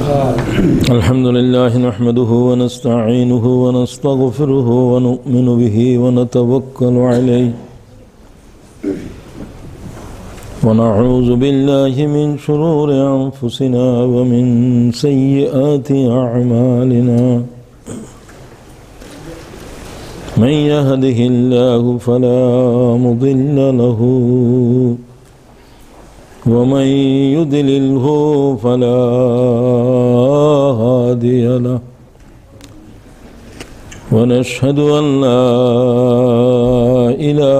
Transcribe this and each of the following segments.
الحمد لله نحمده ونستعينه ونستغفره ونؤمن به ونتوكل عليه ونعوذ بالله من شرور أنفسنا ومن سيئات أعمالنا من يهده الله فلا مضل له ومن يضلله فلا هادي له ونشهد أن لا إله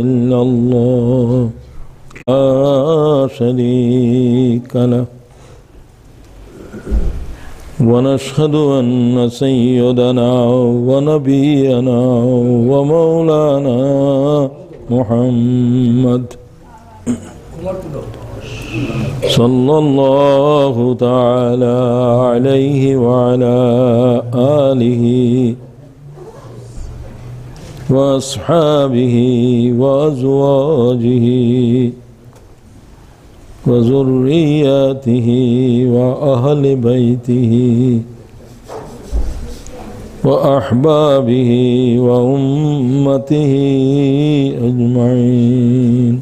إلا الله لا شريك له ونشهد أن سيدنا ونبينا ومولانا محمد صلى الله تعالى عليه وعلى آله وأصحابه وأزواجه وذرياته وأهل بيته وأحبابه وأمته أجمعين.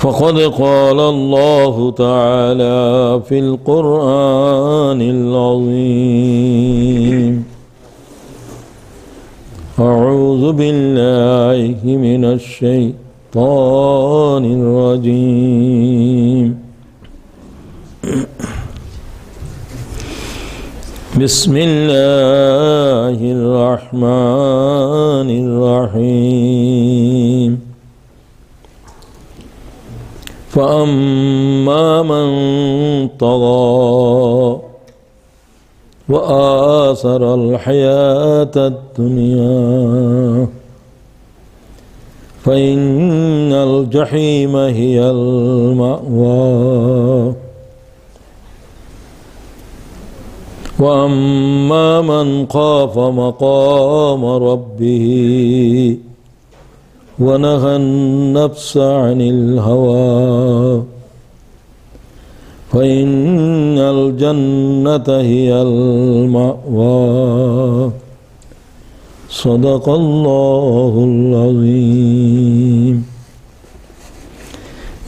فقد قال الله تعالى في القرآن العظيم: أعوذ بالله من الشيطان الرجيم. بسم الله الرحمن الرحيم. فأما من طغى وآثر الحياة الدنيا فإن الجحيم هي المأوى. وأما من خاف مقام ربه ونهى النفس عن الهوى فإن الجنة هي المأوى. صدق الله العظيم.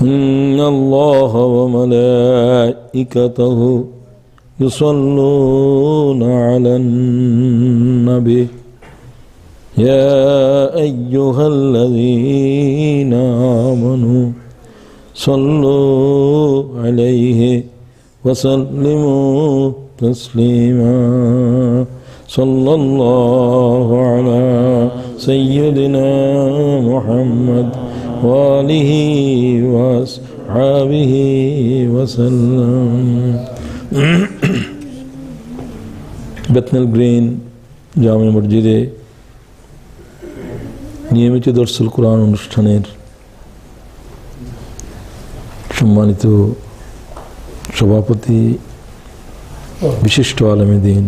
إن الله وملائكته يصلون على النبي يا أيها الذين آمنوا صلوا عليه وسلموا تسليما. صلى الله على سيدنا محمد وآله وأصحابه وسلم. বেথনেল green জামে মসজিদে নিয়মিত দরসুল কোরআন অনুষ্ঠানের সম্মানিত সভাপতি বিশিষ্ট আলেমে দ্বীন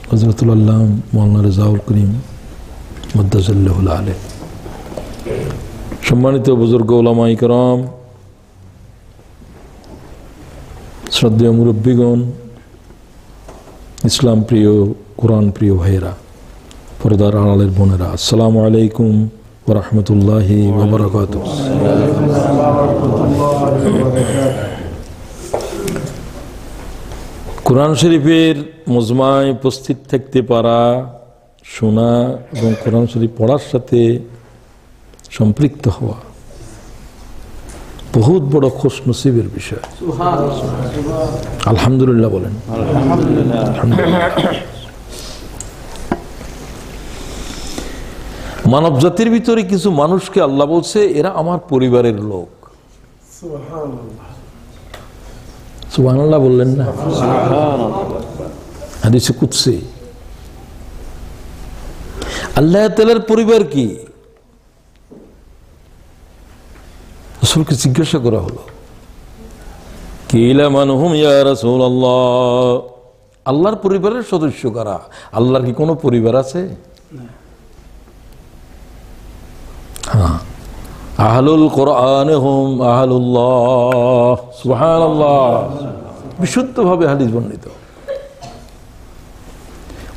হযরতুল আল্লামা মাওলানা রেজাউল করিম মুদ্দাজিল্লাহুল আলী, সম্মানিত বুজুর্গ উলামায়ে কেরাম, শ্রদ্ধেয় মুরব্বীগণ, ইসলাম প্রিয় কোরআন প্রিয় ভাইয়েরা, পর্দার আড়ালের বোনেরা, আসসালামু আলাইকুম ওয়া রাহমাতুল্লাহি ওয়া বারাকাতুহু। কোরআন শরীফের মজমায় উপস্থিত থাকতে পারা, শোনা এবং কোরআন শরীফ পড়ার সাথে সম্পৃক্ত হওয়া বহুত বড় খুশনসিবের বিষয়। আলহামদুলিল্লাহ বলেন। মানব জাতির ভিতরে কিছু মানুষকে আল্লাহ বলছে এরা আমার পরিবারের লোক। সুবহানাল্লাহ বললেন না? হাদিসে কুদসি আল্লাহ তাআলার পরিবার কি? রাসূলকে জিজ্ঞাসা করা হলো, কিলা মান হুম ইয়া রাসূলুল্লাহ, আল্লাহর পরিবারের সদস্য কারা? আল্লাহর কি কোনো পরিবার আছে? হ্যাঁ, আহলুল কোরআন হুম আহলুল্লাহ, সুবহানাল্লাহ। বিশুদ্ধভাবে হাদিস বর্ণিত।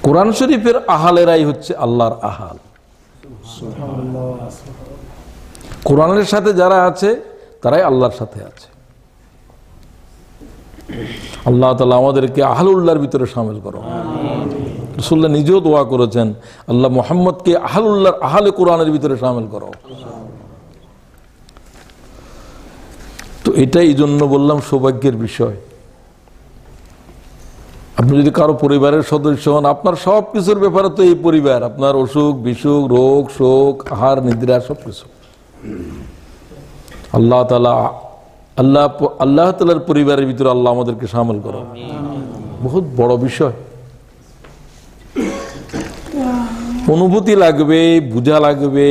কোরআন শরীফের আহালেরাই হচ্ছে আল্লাহর আহাল। কোরআনের সাথে যারা আছে তারাই আল্লাহর সাথে আছে। আল্লাহ তাআলা আমাদেরকে আহলুল্লাহর ভিতরে শামিল করো। রাসূলুল্লাহ নিজেও দোয়া করেছেন, আল্লাহ মুহাম্মদকে আহলুল্লাহর আহলে কোরআনের ভিতরে শামিল করো। তো এটাই এই জন্য বললাম সৌভাগ্যের বিষয়। আপনি যদি কারো পরিবারের সদস্য হন, আপনার সব কিছুর ব্যাপারে তো এই পরিবার, আপনার অসুখ বিসুখ, রোগ শোক, আহার নিদ্রা সবকিছু আল্লাহ তাআলার পরিবারের ভিতরে আল্লাহ আমাদেরকে শামিল করো। বহুত বড় বিষয়। অনুভূতি লাগবে, বুঝা লাগবে,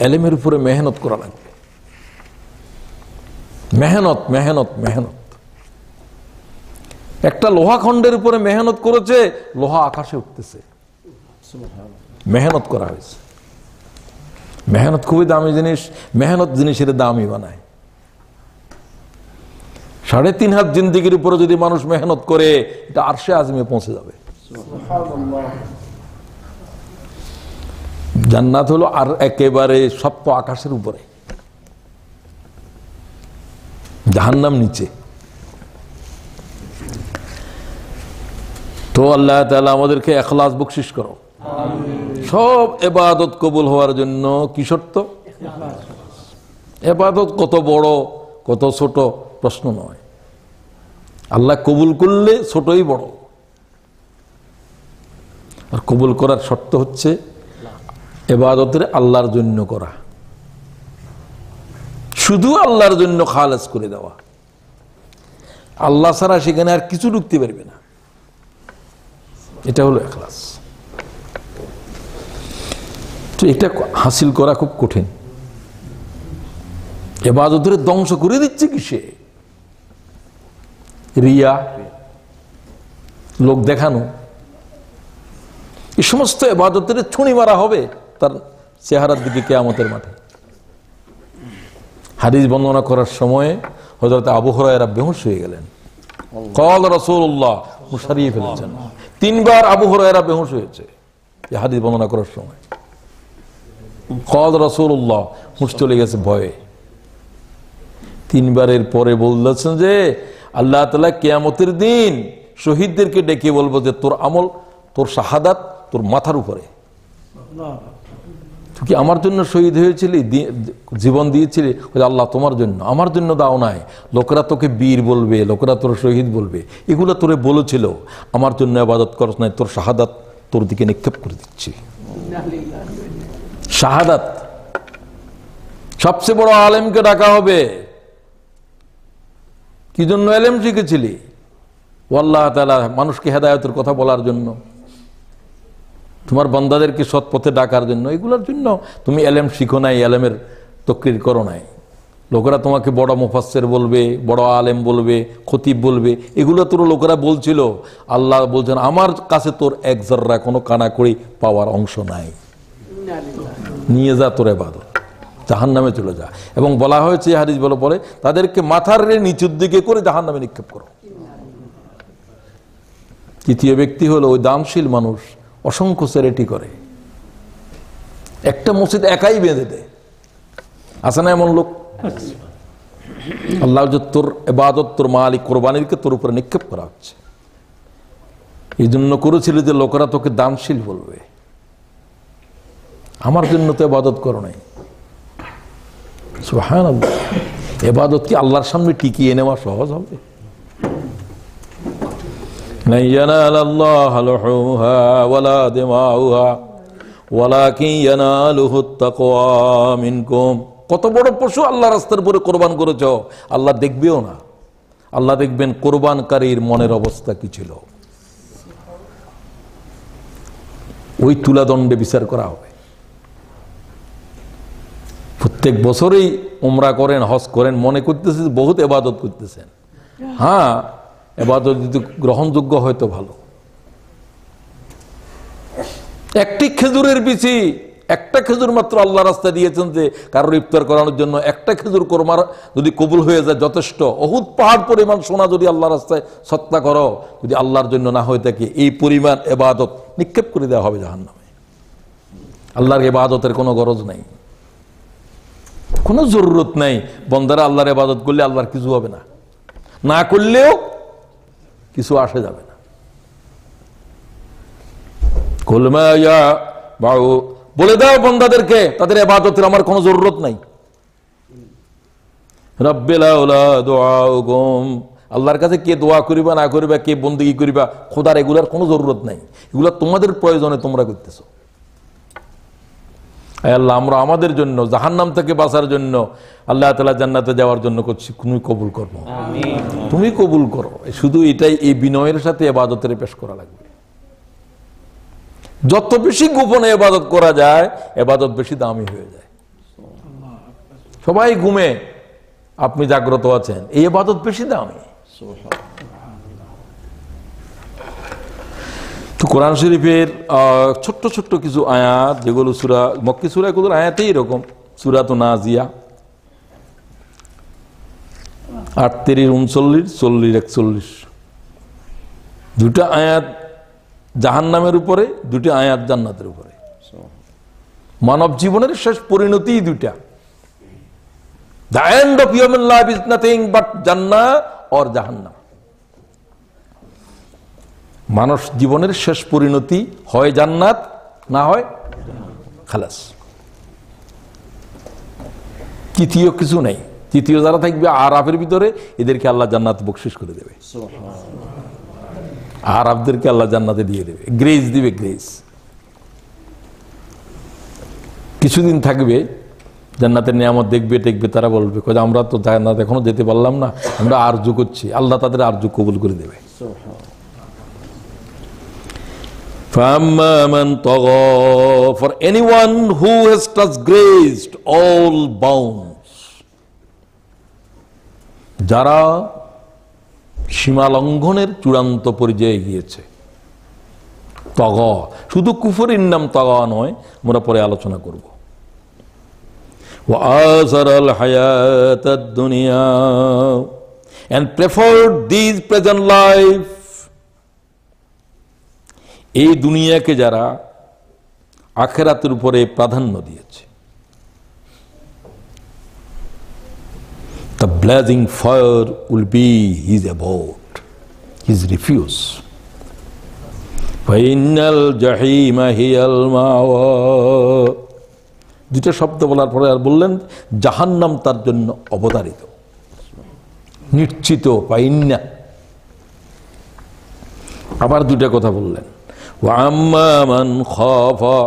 এলেমের উপরে মেহনত করা লাগবে। মেহনত মেহনত মেহনত। একটা লোহা খণ্ডের উপরে মেহনত করেছে, লোহা আকাশে উঠতেছে। মেহনত করা হয়েছে। মেহনত খুবই দামি জিনিস। মেহনত জিনিসের দামই বানায়। 3.5 হাত জিন্দেগির উপরে যদি মানুষ মেহনত করে, এটা আরশে আযমে পৌঁছে যাবে। জান্নাত হলো আর একেবারে সপ্ত আকাশের উপরে, জাহান্নাম নিচে। তো আল্লাহ তাআলা আমাদেরকে ইখলাস বকশিশ করো। সব ইবাদত কবুল হওয়ার জন্য কি শর্ত? ইবাদত কত বড় কত ছোট প্রশ্ন নয়। আল্লাহ কবুল করলে ছোটই বড়। আর কবুল করার শর্ত হচ্ছে ইবাদতের আল্লাহর জন্য করা, শুধু আল্লাহর জন্য খালেস করে দেওয়া। আল্লাহ ছাড়া সেখানে আর কিছু ঢুকতে পারবে না। এটা হলো ইখলাস। তো এটা হাসিল করা খুব কঠিন। ইবাদতের ধ্বংস করে দিচ্ছে কিসে? রিয়া, লোক দেখানো। এই সমস্ত ইবাদতের ছুঁড়ি মারা হবে তার চেহারার দিকে কিয়ামতের মাঠে। হাদিস বর্ণনা করার সময় হযরত আবু হুরায়রা বেহুশ হয়ে গেলেন। ক্বাল রাসূলুল্লাহ, মুশারিয়ে ফেলেছেন। 3 বার আবু হুরায়রা বেহুশ হয়েছে এই হাদিস বর্ণনা করার সময়। ক্বাল রাসূলুল্লাহ, হুঁশ চলে গেছে ভয়ে। 3 বারের পরে বললেন যে আল্লাহ তাআলা কিয়ামতের দিন শহীদদেরকে ডেকে বলবো যে তোর আমল, তোর শাহাদাত তোর মাথার উপরে। তুই কি আমার জন্য শহীদ হয়েছিলি, জীবন দিয়েছিলি? আল্লাহ তোমার জন্য, আমার জন্য দাও নাই। লোকেরা তোকে বীর বলবে, লোকেরা তোর শহীদ বলবে, এগুলো তোরে বলেছিল। আমার জন্য ইবাদত করছ নাই, তোর শাহাদাত তোর দিকে নিক্ষেপ করে দিচ্ছি। শাহাদাত। সবচেয়ে বড় আলেমকে ডাকা হবে। কি জন্য ইলম শিখেছিলি? আল্লাহ তাআলা মানুষকে হেদায়েতের কথা বলার জন্য, তোমার বান্দাদেরকে সৎ পথে ডাকার জন্য। এগুলোর জন্য তুমি ইলম শিখো নাই, ইলমের তাকরীর করো নাই। লোকেরা তোমাকে বড় মুফাসসির বলবে, বড় আলেম বলবে, খতিব বলবে, এগুলো তোর লোকেরা বলছিল। আল্লাহ বলছেন আমার কাছে তোর এক যাররা কোনো কানাকড়ি পাওয়ার অংশ নাই। নিয়ে যা তোর ইবাদত, জাহান্নামে চলে যা। এবং বলা হয়েছে হাদিস বলে পরে তাদেরকে মাথার নিচুর দিকে করে জাহান্নামে নিক্ষেপ করো। তৃতীয় ব্যক্তি হলো ওই দানশীল মানুষ, অসংখ্য চ্যারিটি করে, একটা মসজিদ একাই বেঁধে দেয়। আছে না এমন লোক? আল্লাহ যে তোর ইবাদত, তোর মালিক কোরবানিকে তোর উপরে নিক্ষেপ করা হচ্ছে, এই জন্য করেছিল যে লোকেরা তোকে দানশীল বলবে। আমার জন্য তো ইবাদত করো নাই। সুবহানাল্লাহ। ইবাদত কি আল্লাহর সামনে টিকিয়ে নেওয়া সহজ হবে? লা ইয়ানালাল্লাহু লুহুহা ওয়ালা দিমাউহা ওয়ালাকিন ইয়ানালুহুত তাকওয়া মিনকুম। কত বড় পশু আল্লাহর রাস্তার উপরে কোরবান করেছ, আল্লাহ দেখবেও না। আল্লাহ দেখবেন কোরবানকারীর মনের অবস্থা কি ছিল। ওই তুলাদণ্ডে বিচার করা হবে। প্রত্যেক বছরেই উমরা করেন, হজ করেন, মনে করতেছেন বহুত ইবাদত করতেছেন। হ্যাঁ, ইবাদত যদি গ্রহণযোগ্য হয়তো ভালো। একটি খেজুরের বিচি একটা খেজুর মাত্র আল্লাহ রাস্তায় দিয়েছেন যে কারোর ইফতার করানোর জন্য একটা খেজুর কোরবান যদি কবুল হয়ে যায় যথেষ্ট। উহুদ পাহাড় পরিমাণ সোনা যদি আল্লাহ রাস্তায় সৎকা করো, যদি আল্লাহর জন্য না হয়ে থাকে, এই পরিমাণ ইবাদত নিক্ষেপ করে দেওয়া হবে জাহান্নামে। আল্লাহর ইবাদতের কোনো গরজ নাই, কোনো জরুরত নাই। বন্দারা আল্লাহর ইবাদত করলে আল্লাহর কিছু হবে না, না করলেও কিছু আসে যাবে না। কুলমা ইয়া বাউ, বলে দাও বন্দাদেরকে তাদের ইবাদতের আমার কোনো জরুরত নাই। রাব্বিল আউলাদ দুআউকুম, আল্লাহর কাছে কে দোয়া করিবা না করিবা, কে বন্দেগী করিবা, খোদার এগুলার কোনো জরুরত নাই। এগুলা তোমাদের প্রয়োজনে তোমরা করতেছো। আল্লাহ, আমরা আমাদের জন্য জাহান্নাম থেকে বাঁচার জন্য, আল্লাহ তাআলা জান্নাতে যাওয়ার জন্য করছি, তুমি কবুল করো, তুমি কবুল করো। শুধু এটাই, এই বিনয়ের সাথে ইবাদতের পেশ করা লাগবে। যত বেশি গোপনে ইবাদত করা যায়, ইবাদত বেশি দামি হয়ে যায়। সবাই ঘুমে, আপনি জাগ্রত আছেন, এই ইবাদত বেশি দামি। তো কোরআন শরীফের ছোট্ট ছোট্ট কিছু আয়াত, যেগুলো সূরা মক্কি সূরা, এগুলোর আয়াতেই এরকম। সূরাতুন নাজিয়া 38, 39, 40, 41, দুটা আয়াত জাহান্নামের উপরে, দুটি আয়াত জান্নাতের উপরে। মানব জীবনের শেষ পরিণতি দুইটা। The end of human life is nothing but Jannah or Jahannam. মানুষ জীবনের শেষ পরিণতি হয় জান্নাত, না হয় খালাস। তৃতীয় কিছু নেই। তৃতীয় যারা থাকবে আরাফের ভিতরে, এদেরকে আল্লাহ জান্নাত বকশিশ করে দেবে। আরাফদেরকে আল্লাহ জান্নাতে দিয়ে দেবে, গ্রেস দিবে, গ্রেস। কিছুদিন থাকবে, জান্নাতের নিয়ামত দেখবে টেকবে, তারা বলবে আমরা তো জান্নাত এখনো যেতে পারলাম না, আমরা আরজু করছি। আল্লাহ তাদের আরজু কবুল করে দেবে। For anyone who has transgressed all bounds, যারা সীমা লঙ্ঘনের চূড়ান্ত পর্যায়ে গিয়েছে। তগ, শুধু কুফরের নাম তগ নয়, আমরা পরে আলোচনা করব। وآثر الحياة الدنيا and preferred this present life, এই দুনিয়াকে যারা আখিরাতের উপরে প্রাধান্য দিয়েছে, the blazing fire will be his abode, his refuge. فإن الجحيم هي المأوى, দুটো শব্দ বলার পরে আর বললেন জাহান্নাম তার জন্য অবধারিত, নিশ্চিত, পাইন্না। আবার দুটো কথা বললেন, ওয়াম্মা মান খাফা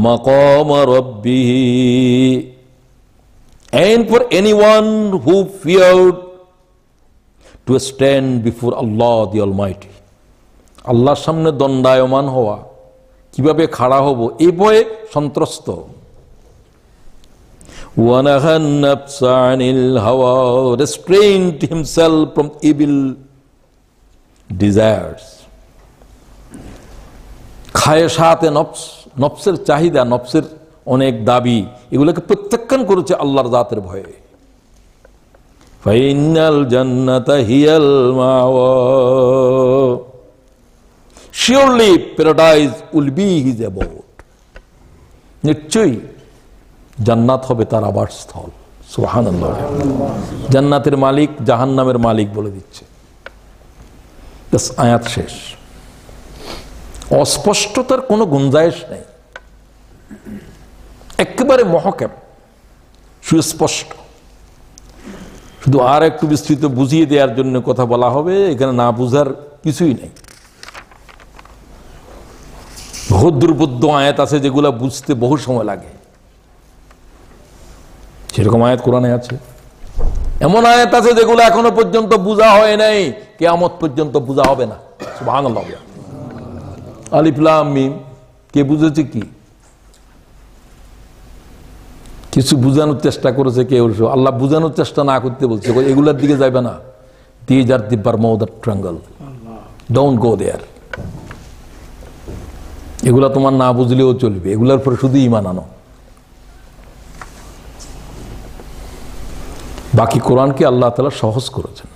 মাকাম রাব্বিহি, and for anyone who feared to stand before Allah the Almighty, আল্লাহর সামনে দণ্ডায়মান হওয়া, কিভাবে খাড়া হব, এই ভয়ে সন্ত্রস্ত। ওয়ানাহা নাফসা আনিল হাওয়া, restrained himself from evil desires, খায়েশাতে নফস, নফসের চাহিদা, নফসের অনেক দাবি, এগুলোকে প্রত্যাখ্যান করেছে আল্লাহর জাতের ভয়ে। ফাইনাল জান্নাতা হিয়াল মাওয়া, surely paradise will be his abode, নিশ্চয়ই জান্নাত হবে তার আবাসস্থল। সুবহানাল্লাহ, জান্নাতের মালিক জাহান্নামের মালিক বলে দিচ্ছে। বাস, আয়াত শেষ। অস্পষ্টতার কোনো গুঞ্জাইশ নেই, একেবারে মহকাম, সুস্পষ্ট। শুধু আর একটু বিস্তৃত বুঝিয়ে দেওয়ার জন্য কথা বলা হবে, এখানে না বুঝার কিছুই নেই। বহু দুর্বোধ্য আয়াত আছে যেগুলা বুঝতে বহু সময় লাগে, সেরকম আয়াত কোরআনে আছে। এমন আয়াত আছে যেগুলো এখনো পর্যন্ত বুঝা হয় নাই, কিয়ামত পর্যন্ত বুঝা হবে না। সুবহানাল্লাহ। আলিফ লাম মিম, কে বুঝেছে কি? কিছু বুঝানোর চেষ্টা করেছে কেউ, আল্লাহ বুঝানোর চেষ্টা না করতে বলছে, এগুলার দিকে যাবে না। These are the Bermuda Triangle, don't go there. এগুলা তোমার না বুঝলেও চলবে, এগুলার পরে শুধু ঈমান আনো। বাকি কোরআনকে আল্লাহ তাআলা সহজ করেছেন।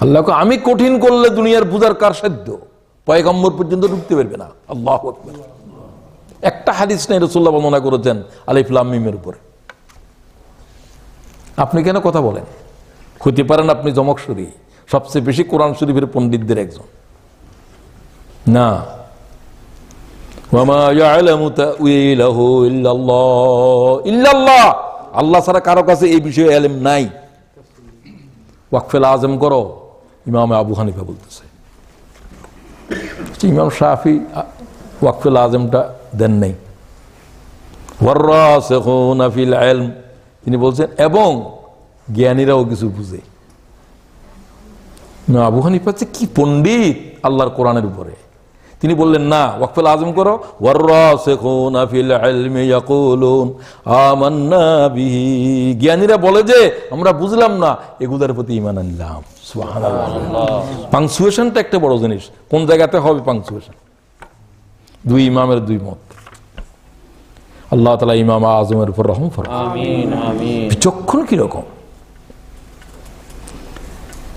আল্লাহকে আমি কঠিন করলে দুনিয়ার বুঝার কার সাধ্য? পয়গম্বর পর্যন্ত ঢুকতে পারবে না। আল্লাহু আকবার। একটা হাদিস নাই রাসূলুল্লাহ বর্ণনা করেছেন আলিফ লাম মিমের উপরে। আপনি কেন কথা বলেন? হতে পারেন আপনি জমকসুরি, সবচেয়ে বেশি কোরআন শরীফের পণ্ডিতদের একজন না। ওয়ামা ইয়ালামু তাউইলাহু ইল্লাল্লাহ, আল্লাহ ছাড়া কারো কাছে এই বিষয়ে ইলম নাই। ওয়াকফুল আজম করো, ইমাম আবু হানিফা বলতেছে। ইমাম শাফি ওয়াকফুল আজমটা দেন নাই। ওয়াররাসিখুনা ফিল ইলম, তিনি বলছেন এবং জ্ঞানীরাও কিছু বুঝে। আবু হানিফা কি পণ্ডিত আল্লাহর কোরআনের উপরে, তিনি বললেন না, ওয়াকফুল আজম করো। ওয়াররাসিখুনা ফিল ইলমি ইয়াকুলুন আমান্না বিহি, জ্ঞানীরা বলে যে আমরা বুঝলাম না, এগুলোর প্রতি ঈমান আনলাম। সুবহানাল্লাহ। পাংচুয়েশনটা একটা বড় জিনিস। কোন জায়গাতে হবে পাংচুয়েশন? দুই ইমামের দুই মত। আল্লাহ তাআলা ইমাম আজমের উপর রহম ফরমান। আমিন আমিন। বিচক্ষণ কিরকম!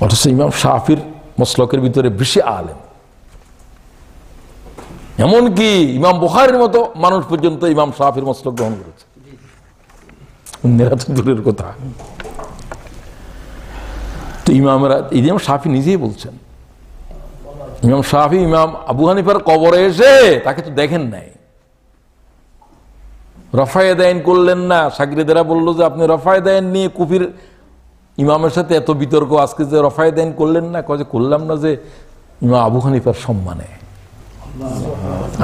অথচ ইমাম শাফির মসলকের ভিতরে বেশি আলেম, এমনকি ইমাম বুখারীর মতো মানুষ পর্যন্ত ইমাম শাফির মসলক গ্রহণ করেছে। অন্যেরা তো দূরের কথা। তো ইমাম শাফি নিজেই বলছেন, ইমাম শাফি ইমাম আবু হানিফার কবরে এসে তাকে তো দেখেন নাই, রফায়ে দাইন করলেন না। শাগিরদেরা বলল যে আপনি রফায়ে দাইন নিয়ে কুফির ইমামের সাথে এত বিতর্ক, আজকে যে রফায়ে দাইন করলেন না, কয়ে করলাম না যে ইমাম আবু হানিফার সম্মানে।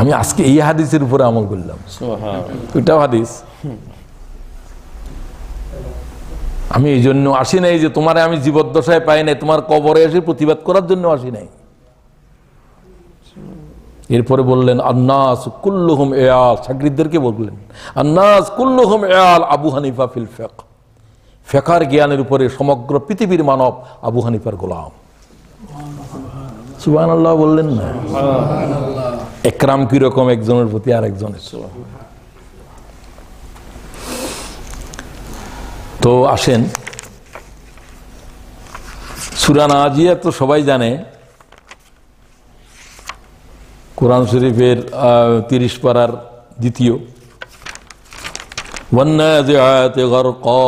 আমি আজকে এই হাদিসের উপরে আমল করলাম। ওইটাও হাদিস। আমি এই জন্য আসি নাই যে তোমারে আমি জীবদ্দশায় পাই নাই, তোমার কবরে এসে প্রতিবাদ করার জন্য আসি নাই। এরপরে বললেন আন্নাস কুল্লুহুম ইয়াল, শাগিরদেরকে বললেন আন্নাস কুল্লুহুম ইয়াল আবু হানিফা ফিল ফিকহ, ফিকহের জ্ঞানের উপরে সমগ্র পৃথিবীর মানব আবু হানিফার গোলাম। সুবহানাল্লাহ বললেন না? একরাম কিরকম একজনের প্রতি আর একজনের। তো আসেন, সূরা নাজিয়া তো সবাই জানে, কোরআন শরীফের 30 পারার দ্বিতীয়। ওয়ান্নাজিআতি গারকা,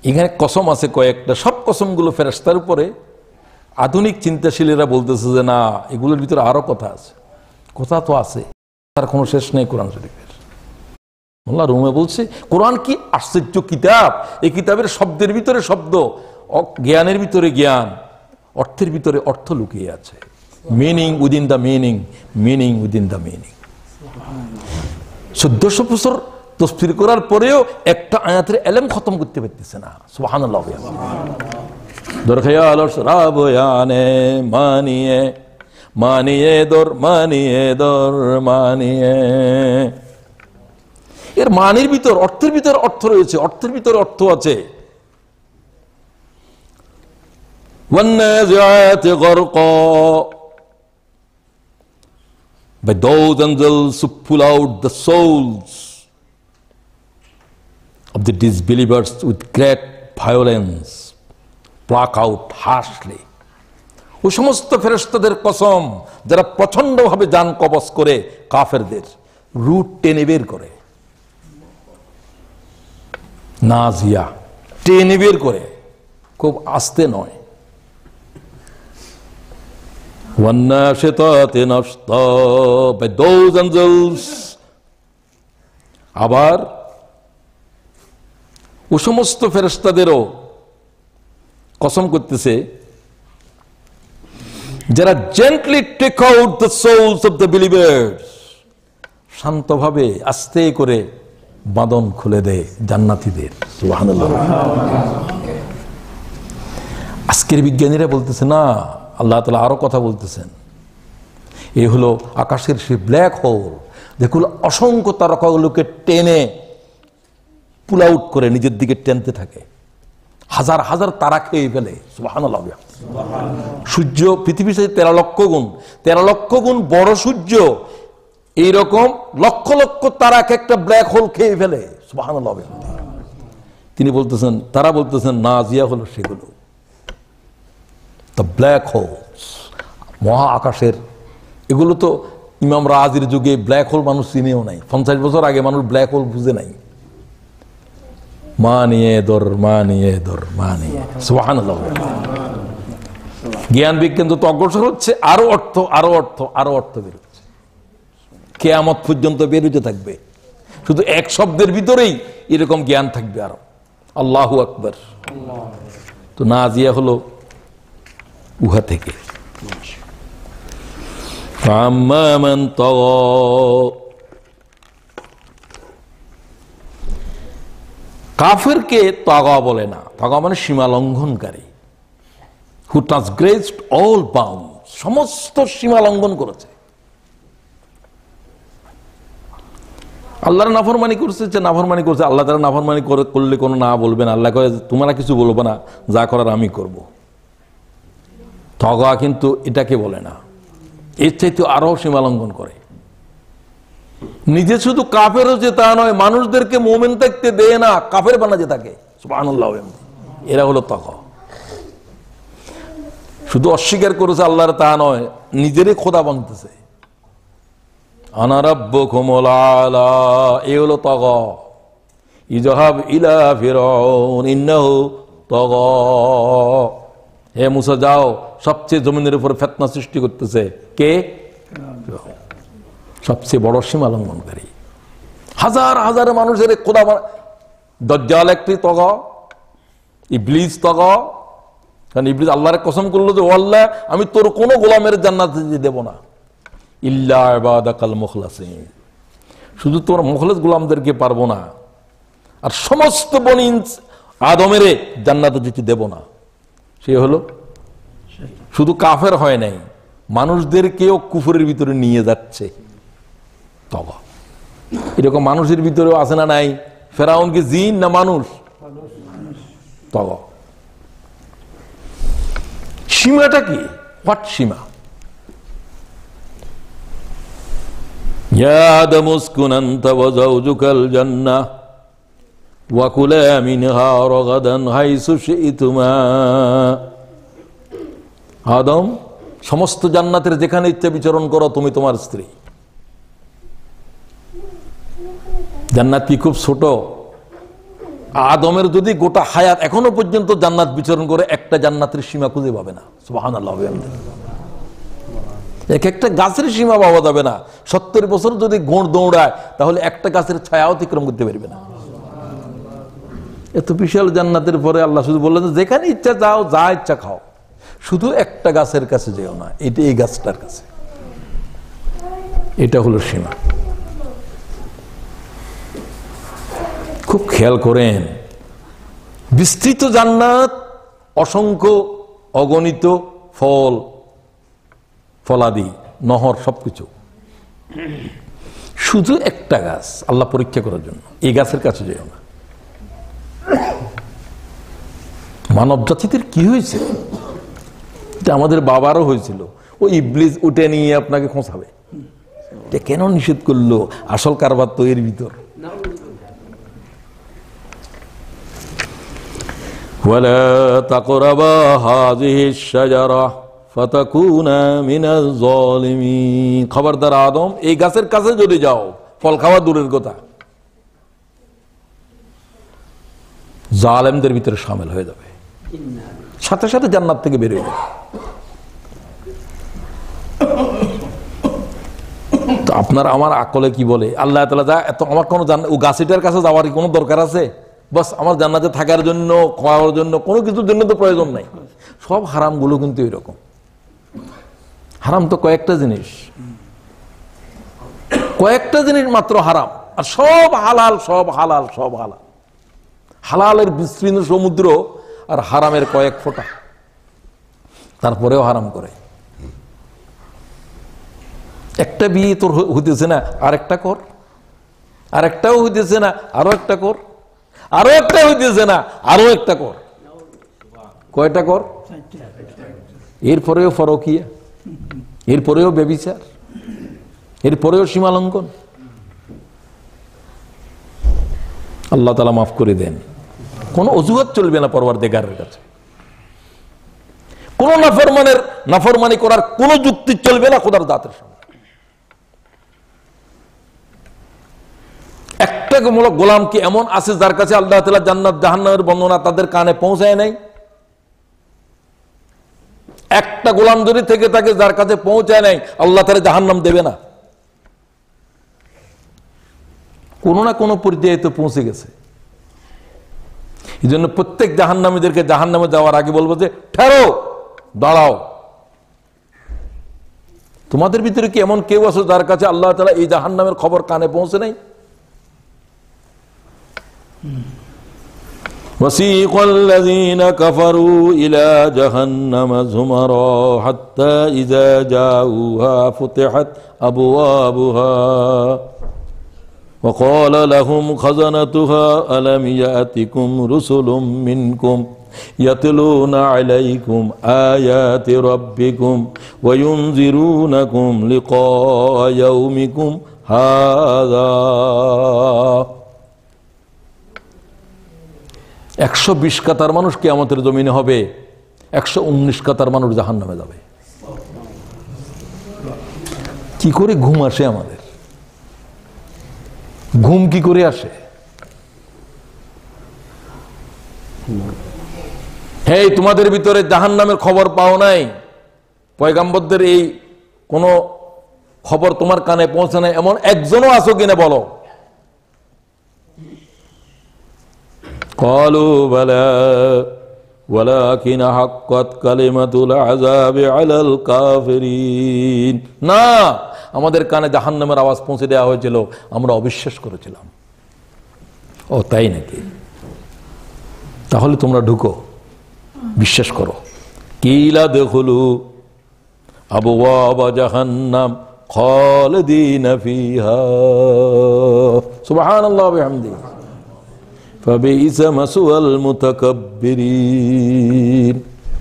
এখানে কসম আছে কয়েকটা, সব কসমগুলো ফেরেশতার উপরে। আধুনিক চিন্তাশীলেরা বলতেছে যে না, এগুলোর ভিতরে আরো কথা আছে। কথা তো আছে, তার কোনো শেষ নেই কোরআন শরীফের। আল্লাহ রুমে বলছে কোরআন কি আশ্চর্য কিতাব, এই কিতাবের শব্দের ভিতরে শব্দ, জ্ঞানের ভিতরে জ্ঞান, অর্থের ভিতরে অর্থ লুকিয়ে আছে। Meaning within the meaning, meaning within the meaning. 1400 বছর তাফসীর করার পরেও একটা আয়াতের ইলম খতম করতে পারতেছে না। সুবহানাল্লাহ। দরখায়াল রাবয়ানে মানিয়ে মানিয়ে দর মানিয়ে দর মানিয়ে, এর মানের ভিতর অর্থের ভিতর অর্থ রয়েছে, অর্থের ভিতরে অর্থ আছে। ওয়ান্নাজিআতি গারকা, by those angels who pull out the souls of the disbelievers with great violence, pluck out harshly. ওই সমস্ত ফেরেশতাদের কসম যারা প্রচন্ডভাবে জান কবজ করে কাফেরদের রুট টেনে বের করে। নাজিয়া টেনে বের করে, খুব আস্তে নয়। ওয়ান্নাশিতাতি নাশতা, by those angels, আবার ও সমস্ত ফেরেশতাদেরও কসম করতেছে যারা gently take out the souls of the believers, শান্তভাবে আস্তে করে বাঁধন খুলে দেয় জান্নাতীদের। সুবহানাল্লাহ। আজকের বিজ্ঞানীরা বলতেছে না, আল্লাহ তাআলা আরো কথা বলতেছেন। এই হলো আকাশের সেই ব্ল্যাক হোল, যেগুলো অসংখ্য তারকাগুলোকে টেনে পুল আউট করে নিজের দিকে টেনতে থাকে, হাজার হাজার তারা খেয়ে ফেলে। সুবহানাল্লাহ। সূর্য পৃথিবীর সাথে 13 লক্ষ গুণ, 13 লক্ষ গুণ বড় সূর্য, এইরকম লক্ষ লক্ষ তারা একটা ব্ল্যাক হোল খেয়ে ফেলে। সুবহানাল্লাহ। তিনি বলতেছেন, তারা বলতেছেন নাজিয়া হলো সেগুলো, দ্য ব্ল্যাক হোলস, মহা আকাশের। এগুলো তো ইমাম রাজির যুগে ব্ল্যাক হোল মানুষ চিনেও নাই, 50 বছর আগে মানুষ ব্ল্যাক হোল বুঝে নাই। মানিয়ে দর মানিয়ে দর মানিয়ে, সুবহানাল্লাহ। জ্ঞান বিজ্ঞান তো অগ্রসর হচ্ছে, আরো অর্থ আরো অর্থ আরো অর্থ বেরোচ্ছে, কিয়ামত পর্যন্ত বেরোতে থাকবে। শুধু এক শব্দের ভিতরেই এরকম জ্ঞান থাকবে আরো। আল্লাহু আকবার। তো নাজিয়া হলো উহা থেকে। কাফেরকে তাগা বলে না, তাগা মানে সীমা লঙ্ঘনকারী। হু ট্রান্সগ্রেসড অল বাউন্ড, সমস্ত সীমা লঙ্ঘন করেছে। আল্লাহর নাফরমানি করছে, যে নাফরমানি করছে, আল্লাহ তারা নাফরমানি করলে কোনো না বলবে না। আল্লাহ কয়ে তোমরা কিছু বলবো না, যা করার আমি করব। তগা কিন্তু এটাকে বলে না, এর চাইতে আরো সীমা লঙ্ঘন করে। নিজে শুধু কাফের হচ্ছে তা নয়, মানুষদেরকে মুমিন থাকতে দেয় না, কাফের বানাতে থাকে। সুবহানাল্লাহ। এরা হলো তগা। শুধু অস্বীকার করেছে আল্লাহর তা নয়, নিজেরই খোদা বানতেছে। আনা রাব্বুকুমুল আলা, এ হলো তাগা। ইযহাব ইলা ফিরআউন ইন্নাহু তাগা। হে মুসা যাও, সবচেয়ে জমিনের উপর ফিতনা সৃষ্টি করতেছে কে? সবচেয়ে বড় সীমা লঙ্ঘনকারী। হাজার হাজার মানুষের খোদা। দাজ্জাল একটি তাগা, ইবলিস তাগা। কারণ ইবলিস আল্লাহর কসম করলো যে ও আল্লাহ, আমি তোর কোনো গোলামের জান্নাতে দেব না ইল্লা ইবাদাকাল মুখলাসিন, শুধু তোর মুখলেস গোলামদেরকে পারবো না, আর সমস্ত বনি আদমের জান্নাতে যেতে দেব না। সে হলো শুধু কাফের হয় নাই, মানুষদেরকেও কুফরের ভিতরে নিয়ে যাচ্ছে। তবা এরকম মানুষের ভিতরেও আছে না নাই? ফেরাউন কি জিন না মানুষ? তবা সীমাটা কি? হোয়াট সীমা? ইয়া আদম উসকুন আনতা ওয়া যাওজুকাল জান্নাহ ওয়া কুলা মিনহা রাগাদান হাইসু শি'তুমা। আদম, সমস্ত জান্নাতের যেখানে ইচ্ছা বিচরণ করো তুমি তোমার স্ত্রী। জান্নাত কি খুব ছোট? আদমের যদি গোটা হায়াত এখনো পর্যন্ত জান্নাত বিচরণ করে, একটা জান্নাতের সীমা খুঁজে পাবে না। সুবহানাল্লাহ। এক একটা গাছের সীমা পাওয়া যাবে না। 70 বছর যদি গোড় দৌড়ায়, তাহলে একটা গাছের ছায়া অতিক্রম করতে পারবে না। এত বিশাল জান্নাতের পরে আল্লাহ শুধু বললেন যেখানে ইচ্ছা যাও, যা ইচ্ছা খাও, শুধু একটা গাছের কাছে যেও না, এটা এই গাছটার কাছে। এটা হলো সীমা। খুব খেয়াল করেন, বিস্তৃত জান্নাত, অসংখ্য অগণিত ফল ফলাদি, নহর, সবকিছু, শুধু একটা গাছ আল্লাহ পরীক্ষা করার জন্য, এই গাছের কাছে যেও না। মানব জাতিদের কি হয়েছে? এটা আমাদের বাবারও হয়েছিল। ও ইবলিস উঠে নিয়ে আপনাকে খোঁচাবে। এটা কেন নিষেধ করলো? আসল কারবার তো এর ভিতর। ওয়ালা তাকরাবা হাযিহিশ শাজারা ফাতাকুনা মিনাজ জালিমিন। খবরদার আদম, এই গাছের কাছে যদি যাও, ফল খাওয়া দূরের কথা, জালেমদের ভিতরে শামিল হয়ে যাবে, সাথে সাথে জান্নাত থেকে বের হয়ে যাবে। তো আপনার আমার আকলে কি বলে? আল্লাহ তাআলা যা এত, আমার কোনো ও গাছিটার কাছে যাওয়ার কোনো দরকার আছে? বাস আমার জান্নাতে থাকার জন্য, খাওয়ার জন্য, কোনো কিছুর জন্য তো প্রয়োজন নাই। সব হারামগুলো কিন্তু এরকম। হারাম তো কয়েকটা জিনিস, কয়েকটা জিনিস মাত্র হারাম, আর সব হালাল, সব হালাল, সব হালাল। হালালের বিস্তীর্ণ সমুদ্র, আর হারামের কয়েক ফোঁটা, তারপরেও হারাম করে। একটা বিয়ে তোর হইতেছে না, আরেকটা কর, আরেকটাও হইতেছে না, আরো একটা কর, আরো একটা হইতেছে না, আরো একটা কর। কয়টা কর? এরপরেও ফরকিয়া, এরপরেও ব্যভিচার, এরপরেও সীমালঙ্ঘন। আল্লাহ তাআলা মাফ করে দেন। কোন অজুহাত চলবে না পরওয়ারদিগারের কাছে, কোন নাফরমানি করার কোন যুক্তি চলবে না খোদার জাতের সঙ্গে। একটা গোলাম কি এমন আছে যার কাছে আল্লাহ তাআলা জান্নাত জাহান্নামের বর্ণনা তাদের কানে পৌঁছায় নাই? একটা গোলাম যদি থেকে থাকে যার কাছে পৌঁছায় নাই, আল্লাহ তাআলা জাহান্নাম দেবে না? কোনো না কোনো পর্যায়ে তো পৌঁছে গেছে। এই জন্য প্রত্যেক জাহান্নামীদেরকে জাহান্নামে যাওয়ার আগে বলবো যে ঠেরো, দাঁড়াও। তোমাদের ভিতরে কি এমন কেউ আছে যার কাছে আল্লাহ তাআলা এই জাহান্নামের খবর কানে পৌঁছে নাই? وسيق الذين كفروا إلى جهنم زمرا حتى إذا جاءوها فتحت أبوابها وقال لهم خزنتها ألم يأتكم رسل منكم يتلون عليكم آيات ربكم وينذرونكم لقاء يومكم هذا। 120 কাতার মানুষ কিয়ামতের জমিনে হবে, 119 কাতার মানুষ জাহান্নামে যাবে। কি করে ঘুম আসে আমাদের? ঘুম কি করে আসে? হেই, তোমাদের ভিতরে জাহান্নামের খবর পাও নাই? পয়গাম্বরদের এই কোন খবর তোমার কানে পৌঁছে নাই এমন একজনও আছো কিনা বলো? قالوا بلى ولكن حقت كلمة العذاب على الكافرين। না, আমাদের কানে জাহান্নামের আওয়াজ পৌঁছে দেওয়া হয়েছিল, আমরা অবিশ্বাস করেছিলাম। ও তাই নাকি? তাহলে তোমরা ঢুকো, বিশ্বাস করো। কিলা দেখুলু আবওয়াবা জাহান্নাম খালিদিনা ফিহা সুবহানাল্লাহ ওয়া বিহামদিহি ফাবিইসা মাসওয়াল মুতাকাব্বিরিন।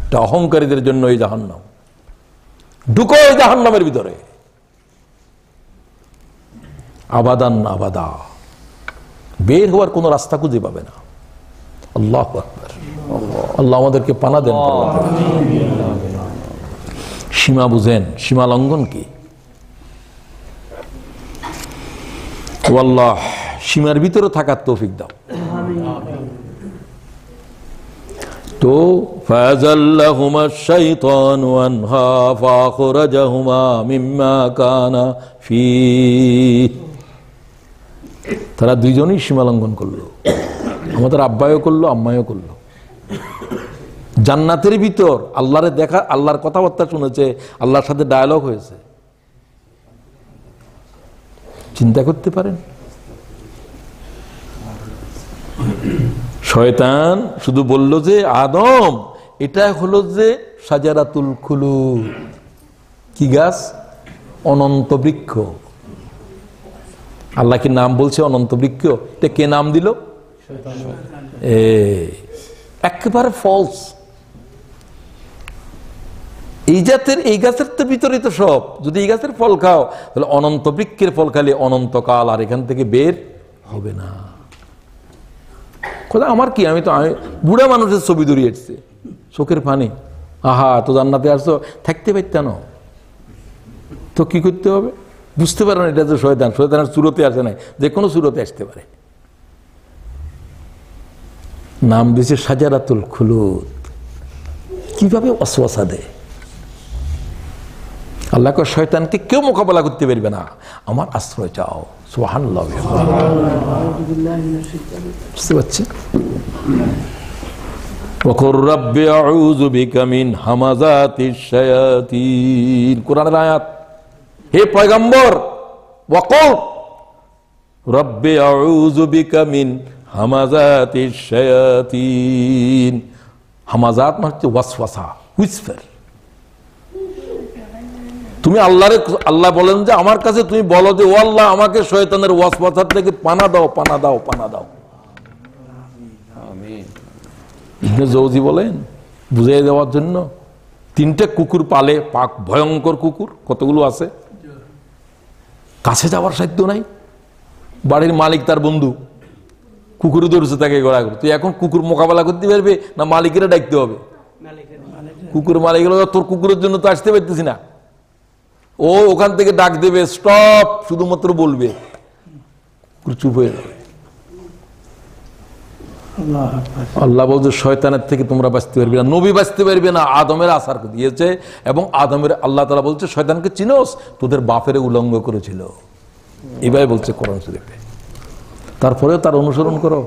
এটা অহংকারীদের জন্য এই জাহান্নাম। ঢুকো এই জাহান্নামের ভিতরে, আবাদান আবাদা, বের হওয়ার কোন রাস্তা খুঁজে পাবে না। আল্লাহু আকবার। আল্লাহ আমাদেরকে পানা দেন। সীমা বুঝেন, সীমা লঙ্ঘন কি? আল্লাহ সীমার ভিতরে থাকার তৌফিক দাও। তো ফাযাল্লাহুমা শাইতানু আনহা ফাখরাজাহুমা মিম্মা কানা ফী। তারা দুইজনই সীমা লঙ্ঘন করলো, আমাদের আব্বায়ও করলো, আম্মায়ও করলো। জান্নাতের ভিতর আল্লাহরে দেখা, আল্লাহর কথাবার্তা শুনেছে, আল্লাহর সাথে ডায়ালগ হয়েছে। চিন্তা করতে পারেন? শয়তান শুধু বলল যে আদম, এটা হলো যে শাজারাতুল খুলুদ। কি গাছ? অনন্ত বৃক্ষ। আল্লাহ কি নাম বলছে অনন্ত বৃক্ষ? এটা কে নাম দিল? একেবারে ফলস। এই গাছের তো ভিতরে তো সব। যদি এই গাছের ফল খাও তাহলে অনন্ত বৃক্ষের ফল খালি অনন্তকাল, আর এখান থেকে বের হবে না। কথা আমার কি, আমি বুড়া মানুষের ছবি ধরিয়ে এসছে, চোখের পানি। আহা, তো জান্নাতে আসছো, থাকতে পারতেন তো কি করতে হবে? বুঝতে পারেন এটা যে শয়তান, শয়তানের সুরতে আসে নাই, যে কোনো সুরতে আসতে পারে। নাম দিয়েছে শাজারাতুল খুলুদ। কিভাবে ওয়াসওয়াসা দেয়! আল্লাহ কয় শয়তানকে কেউ মোকাবেলা করতে পারবে না, আমার আশ্রয় চাও। সুবহানাল্লাহ। বুঝতে পারছেন? ওয়াকুর রাব্বি আউযু বিকা মিন হামাযাতিশ শায়াতিন, কোরআনের আয়াত। হে পয়গম্বর, ওয়াকুর রাব্বি আউযু বিকা মিন হামাযাতিশ শায়াতিন। হামাযাত মানে হচ্ছে ওয়াসওয়াসা, হুইসপার। তুমি আল্লাহ বলেন যে আমার কাছে তুমি বলো যে ও আল্লাহ, আমাকে শয়তানের ওয়াসওয়াসা থেকে পানা দাও, পানা দাও, পানা দাও। ইবনে জৌজি বলেন বুঝিয়ে দেওয়ার জন্য 3টে কুকুর পালে, পাক ভয়ঙ্কর কুকুর কতগুলো আছে, কাছে যাওয়ার সাধ্য নাই। বাড়ির মালিক তার বন্ধু, কুকুরে ধরেছে তাকে গড়া করে, তুই এখন কুকুর মোকাবেলা করতে পারবে না মালিকেরা ডাকতে হবে? কুকুর মালিক, তোর কুকুরের জন্য তো আসতে পারতেছি না, ও ওখান থেকে ডাক দেবে স্টপ, শুধুমাত্র বলবে, চুপ হয়ে যাবে। আল্লাহ বলছে শয়তানের থেকে তোমরা বাঁচতে পারবে না, নবী বাঁচতে পারবে না। আদমের আসার দিয়েছে এবং আদমের আল্লাহ তাআলা বলছে শয়তানকে চিনোস, তোদের বাপের উলঙ্গ করেছিল, এভাবে বলছে কোরআন শরীফে। তারপরেও তার অনুসরণ করো।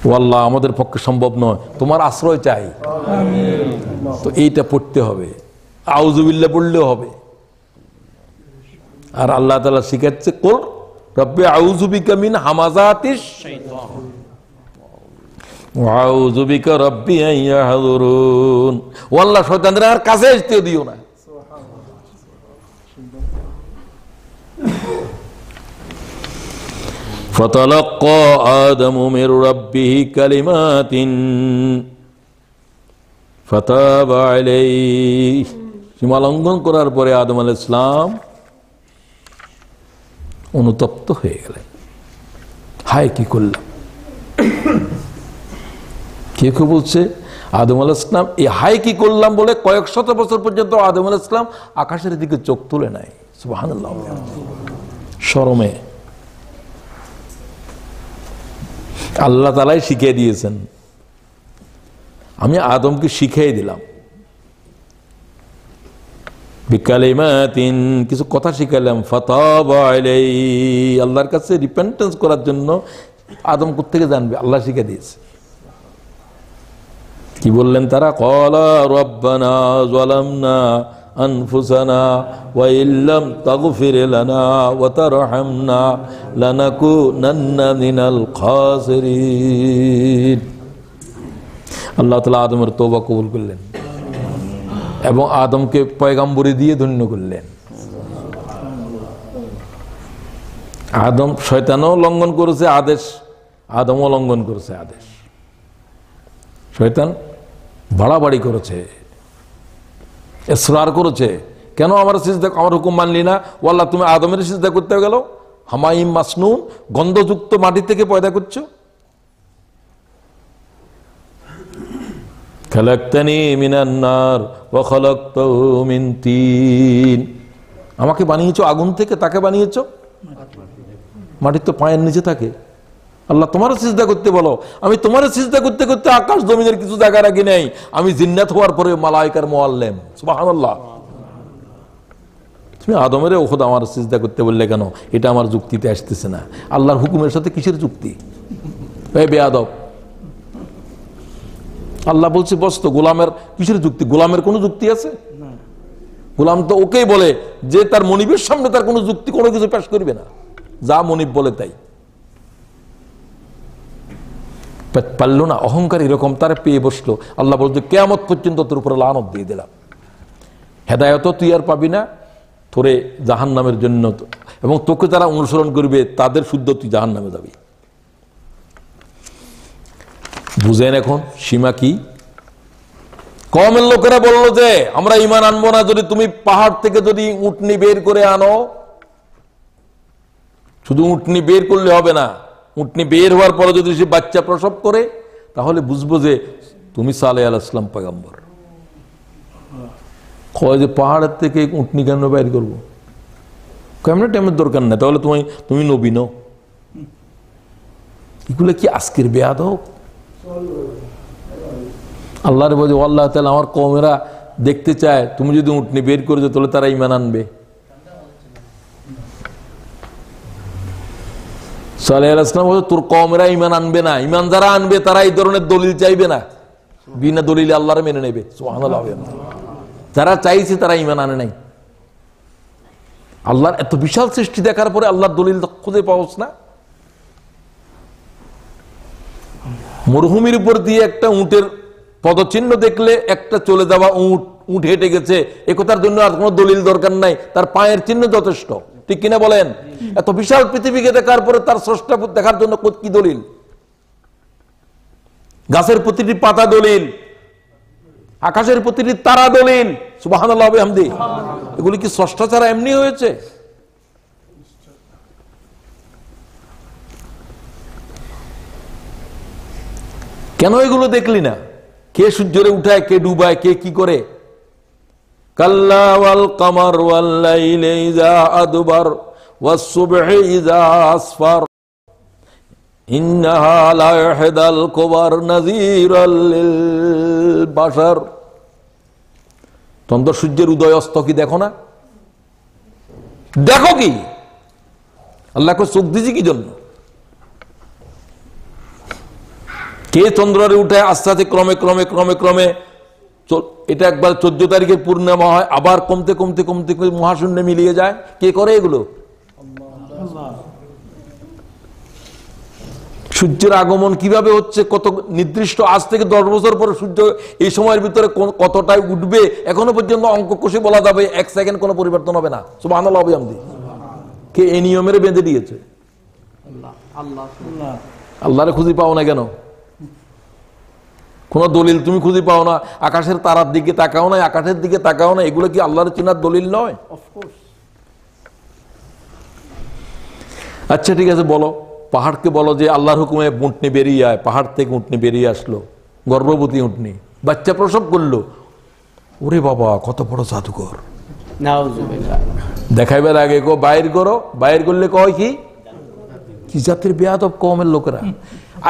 ও আল্লাহ, আমাদের পক্ষে সম্ভব নয়, তোমার আশ্রয় চাই। তো এইটা পড়তে হবে, আউযুবিল্লাহ পড়লেও হবে। আর আল্লাহ তাআলা শিখাচ্ছে কুল রব্বি আউযু বিকা মিন হামাযাতিশ শাইতান ওয়া আউযু বিকা রব্বি আন ইয়াহযুরুন। ও আল্লাহ, শয়তানদের আর কাছে আসতে দিও না। ফাতালাক্কা আদামু মির রাব্বিহি কালিমাতিন ফাতাবা আলাইহি। সীমা লঙ্ঘন করার পরে আদম আলাইহিস সালাম অনুতপ্ত হয়ে গেলেন, হায় কি করলাম। কেউ কেউ বলছে আদম আলাইহিস সালাম এই হায় কি করলাম বলে কয়েক শত বছর পর্যন্ত আদম আলাইহিস সালাম আকাশের দিকে চোখ তুলে নাই। সুবহানাল্লাহ, শরমে। আল্লাহ তাআলাই শিখিয়ে দিয়েছেন, আমি আদমকে শিখিয়ে দিলাম বিকালিমাতিন, কিছু কথা শিখাইলাম, ফাতাবা আলাইহি, আল্লাহর কাছে রিপেন্টেন্স করার জন্য। আদম কোত্থেকে জানবে? আল্লাহ শিখিয়ে দিয়েছে। কি বললেন তারা? ক্বালা রাব্বানা যালামনা আনফুসানা ওয়া ইল্লাম তাগফির লানা ওয়া তারহামনা লানাকুনান্না মিনাল খাসিরিন। আল্লাহ তাআলা আদমের তওবা কবুল করলেন এবং আদমকে পয়গাম্বরি দিয়ে ধন্য করলেন। আদম, শয়তানও লঙ্ঘন করেছে আদেশ, আদমও লঙ্ঘন করেছে আদেশ। শয়তান বাড়াবাড়ি করেছে, ইসরার করেছে, কেন আমার সিজদা, আমার হুকুম মানলি না? ও আল্লাহ, তুমি আদমের সিজদা করতে গেল, হামাইম মাসনুন, গন্ধযুক্ত মাটি থেকে পয়দা করছো। খালাকতানি মিনান নার ওয়া খালাকতাহু মিন তিন, আমাকে বানিয়েছো আগুন থেকে, তাকে বানিয়েছো মাটির তো পায়ের নিচে থাকে। আল্লাহ, তোমারও সিজদা করতে বলো, আমি তোমারও সিজদা করতে করতে আকাশ জমিনের কিছু জায়গা রাখি নাই, আমি জিন্নাত হওয়ার পরে মালায়েকার মুআল্লিম। সুবহানাল্লাহ, তুমি আদমের ওখদ আমার সিজদা করতে বললে কেন? এটা আমার যুক্তিতে আসতেছে না। আল্লাহর হুকুমের সাথে কিসের যুক্তি? এই বেয়াদব, আল্লাহ বলছে বস, তো গোলামের কিসের যুক্তি? গোলামের কোনো যুক্তি আছে? গোলাম তো ওকেই বলে যে তার মনিবের সামনে তার কোনো যুক্তি, কোনো কিছু পেশ করবে না, যা মনিব বলে তাই। পারলো না, অহংকার এরকম, তারা পেয়ে বসলো। আল্লাহ বলছে কিয়ামত পর্যন্ত তোর উপরে লানত দিয়ে দিলাম, হেদায়েত তুই আর পাবি না, তোরে জাহান্নামের জন্য, এবং তোকে যারা অনুসরণ করবে তাদের শুদ্ধ তুই জাহান্নামে যাবি। বুঝেন এখন সীমা কি? কওমের লোকেরা বলল যে আমরা ঈমান আনবো না যদি তুমি পাহাড় থেকে যদি উটনি বের করে আনো। শুধু উটনি বের করলে হবে না, উটনি বের হওয়ার পরে যদি সে বাচ্চা প্রসব করে তাহলে বুঝবো যে তুমি সালেহ আলাইহিস সালাম পয়গম্বর। কয় যে পাহাড়ের থেকে উটনি কেন বের করবো? কেমন টাইমের দরকার নেই, তাহলে তুমি নবী নও। এগুলো কি আজকের বেয়াদব? আল্লাহর বলে আল্লাহ তাআলা আমার কওমেরা দেখতে চায় তুমি যদি উটনি বের করে দাও তাহলে তারা ঈমান আনবে। সালেহ আলাইহিস সালাম বলে তোর কওমেরা ঈমান আনবে না, ঈমান যারা আনবে তারা এই ধরনের দলিল চাইবে না, বিনা দলিলে আল্লাহর মেনে নেবে। সুবহানাল্লাহ, যারা চাইছে তারা ঈমান আনে নাই। আল্লাহর এত বিশাল সৃষ্টি দেখার পরে আল্লাহর দলিল খুঁজে পাওস না? মরুভূমির উপর দিয়ে একটা উটের পদচিহ্ন দেখলে একটা চলে যাওয়া উট হেঁটে গেছে, একথার জন্য আর কোনো দলিল দরকার নাই, তার পায়ের চিহ্ন যথেষ্ট, ঠিক কিনা বলেন? এত বিশাল পৃথিবীকে দেখার পরে তার স্রষ্টা দেখার জন্য কি দলিল? গাছের প্রতিটি পাতা দলিল, আকাশের প্রতিটি তারা দলিল। সুবহানাল্লাহ ওয়া বিহামদি। এগুলি কি স্রষ্টা ছাড়া এমনি হয়েছে? কেন এগুলো দেখলি না? কে সূর্যরে উঠায়, কে ডুবায়, কে কি করে? কাল্লা ওয়াল কামার ওয়াল লাইলি ইযা আদবার ওয়াস সুবহি ইযা আসফার ইন্নাহা লা ইহদাল কুবার নাযীরাল লিল বাশার। চন্দ্র সূর্যের উদয় অস্ত কি দেখো না? দেখো কি? আল্লাহকে চোখ দিছি কি জন্য? কে চন্দ্রের উঠে আস্তে আস্তে ক্রমে ক্রমে ক্রমে ক্রমে, এটা একবার 14 তারিখে পূর্ণিমা হয়, আবার কমতে কমতে কমতে মহাশূন্যে মিলিয়ে যায়। কে করে এগুলো? সূর্যের আগমন কিভাবে হচ্ছে, কত নির্দিষ্ট, আজ থেকে 10 বছর পরে সূর্য এই সময়ের ভিতরে কতটায় উঠবে এখনো পর্যন্ত অঙ্ক কষে বলা যাবে, 1 সেকেন্ড কোনো পরিবর্তন হবে না। সুবহানাল্লাহ ওয়া বিহামদি। কে এই নিয়মের বেঁধে দিয়েছে? আল্লাহরে খুঁজে পাও না কেন? কোন দলিল তুমি খুঁজে পাও না? আকাশের তারার দিকে তাকাও না, আকাশের দিকে তাকাও না, এগুলো কি আল্লাহর চেনার দলিল নয়? আচ্ছা ঠিক আছে, বলো, পাহাড়কে বলো যে আল্লাহর হুকুমে উটনি বেরিয়ে আয়। পাহাড় থেকে উটনি বেরিয়ে আসলো, গর্ভবতী উটনি, বাচ্চা প্রসব করলো। ওরে বাবা, কত বড় জাদুকর! দেখাইবার আগে কো বাইর করো, বাইর করলে কয় কি? কি জাতির বেয়াদব কওমের লোকেরা!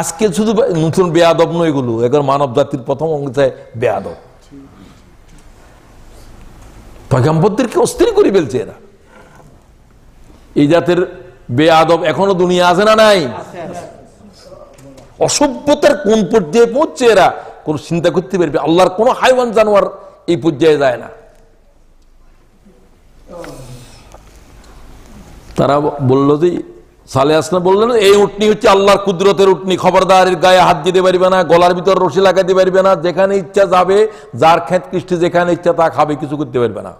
আজকে শুধু নতুন বেয়াদব নয় এগুলো, এখন মানব জাতির প্রথম অংশে বেয়াদব। পয়গম্বরদেরকে অস্থির করে ফেলছে এরা। এই জাতের বেয়াদব এখনো দুনিয়া আছে না নাই? অসভ্যতার কোন পর্যায়ে পৌঁছছে এরা, কোন চিন্তা করতে পারবে? আল্লাহর কোন হাইওয়ান জানোয়ার এই পর্যায়ে যায় না। তারা বললো যে, সালেহ আসলাম বললেন, এই উটনি হচ্ছে আল্লাহর কুদরতের উটনি, খবরদার এর গায়ে হাত দিতে পারবে না, গলার ভিতর রশি লাগাতে পারবে না, যেখানে ইচ্ছা যাবে, যার ক্ষেত কৃষ্টি যেখানে ইচ্ছা তা খাবে, কিছু করতে পারবে না।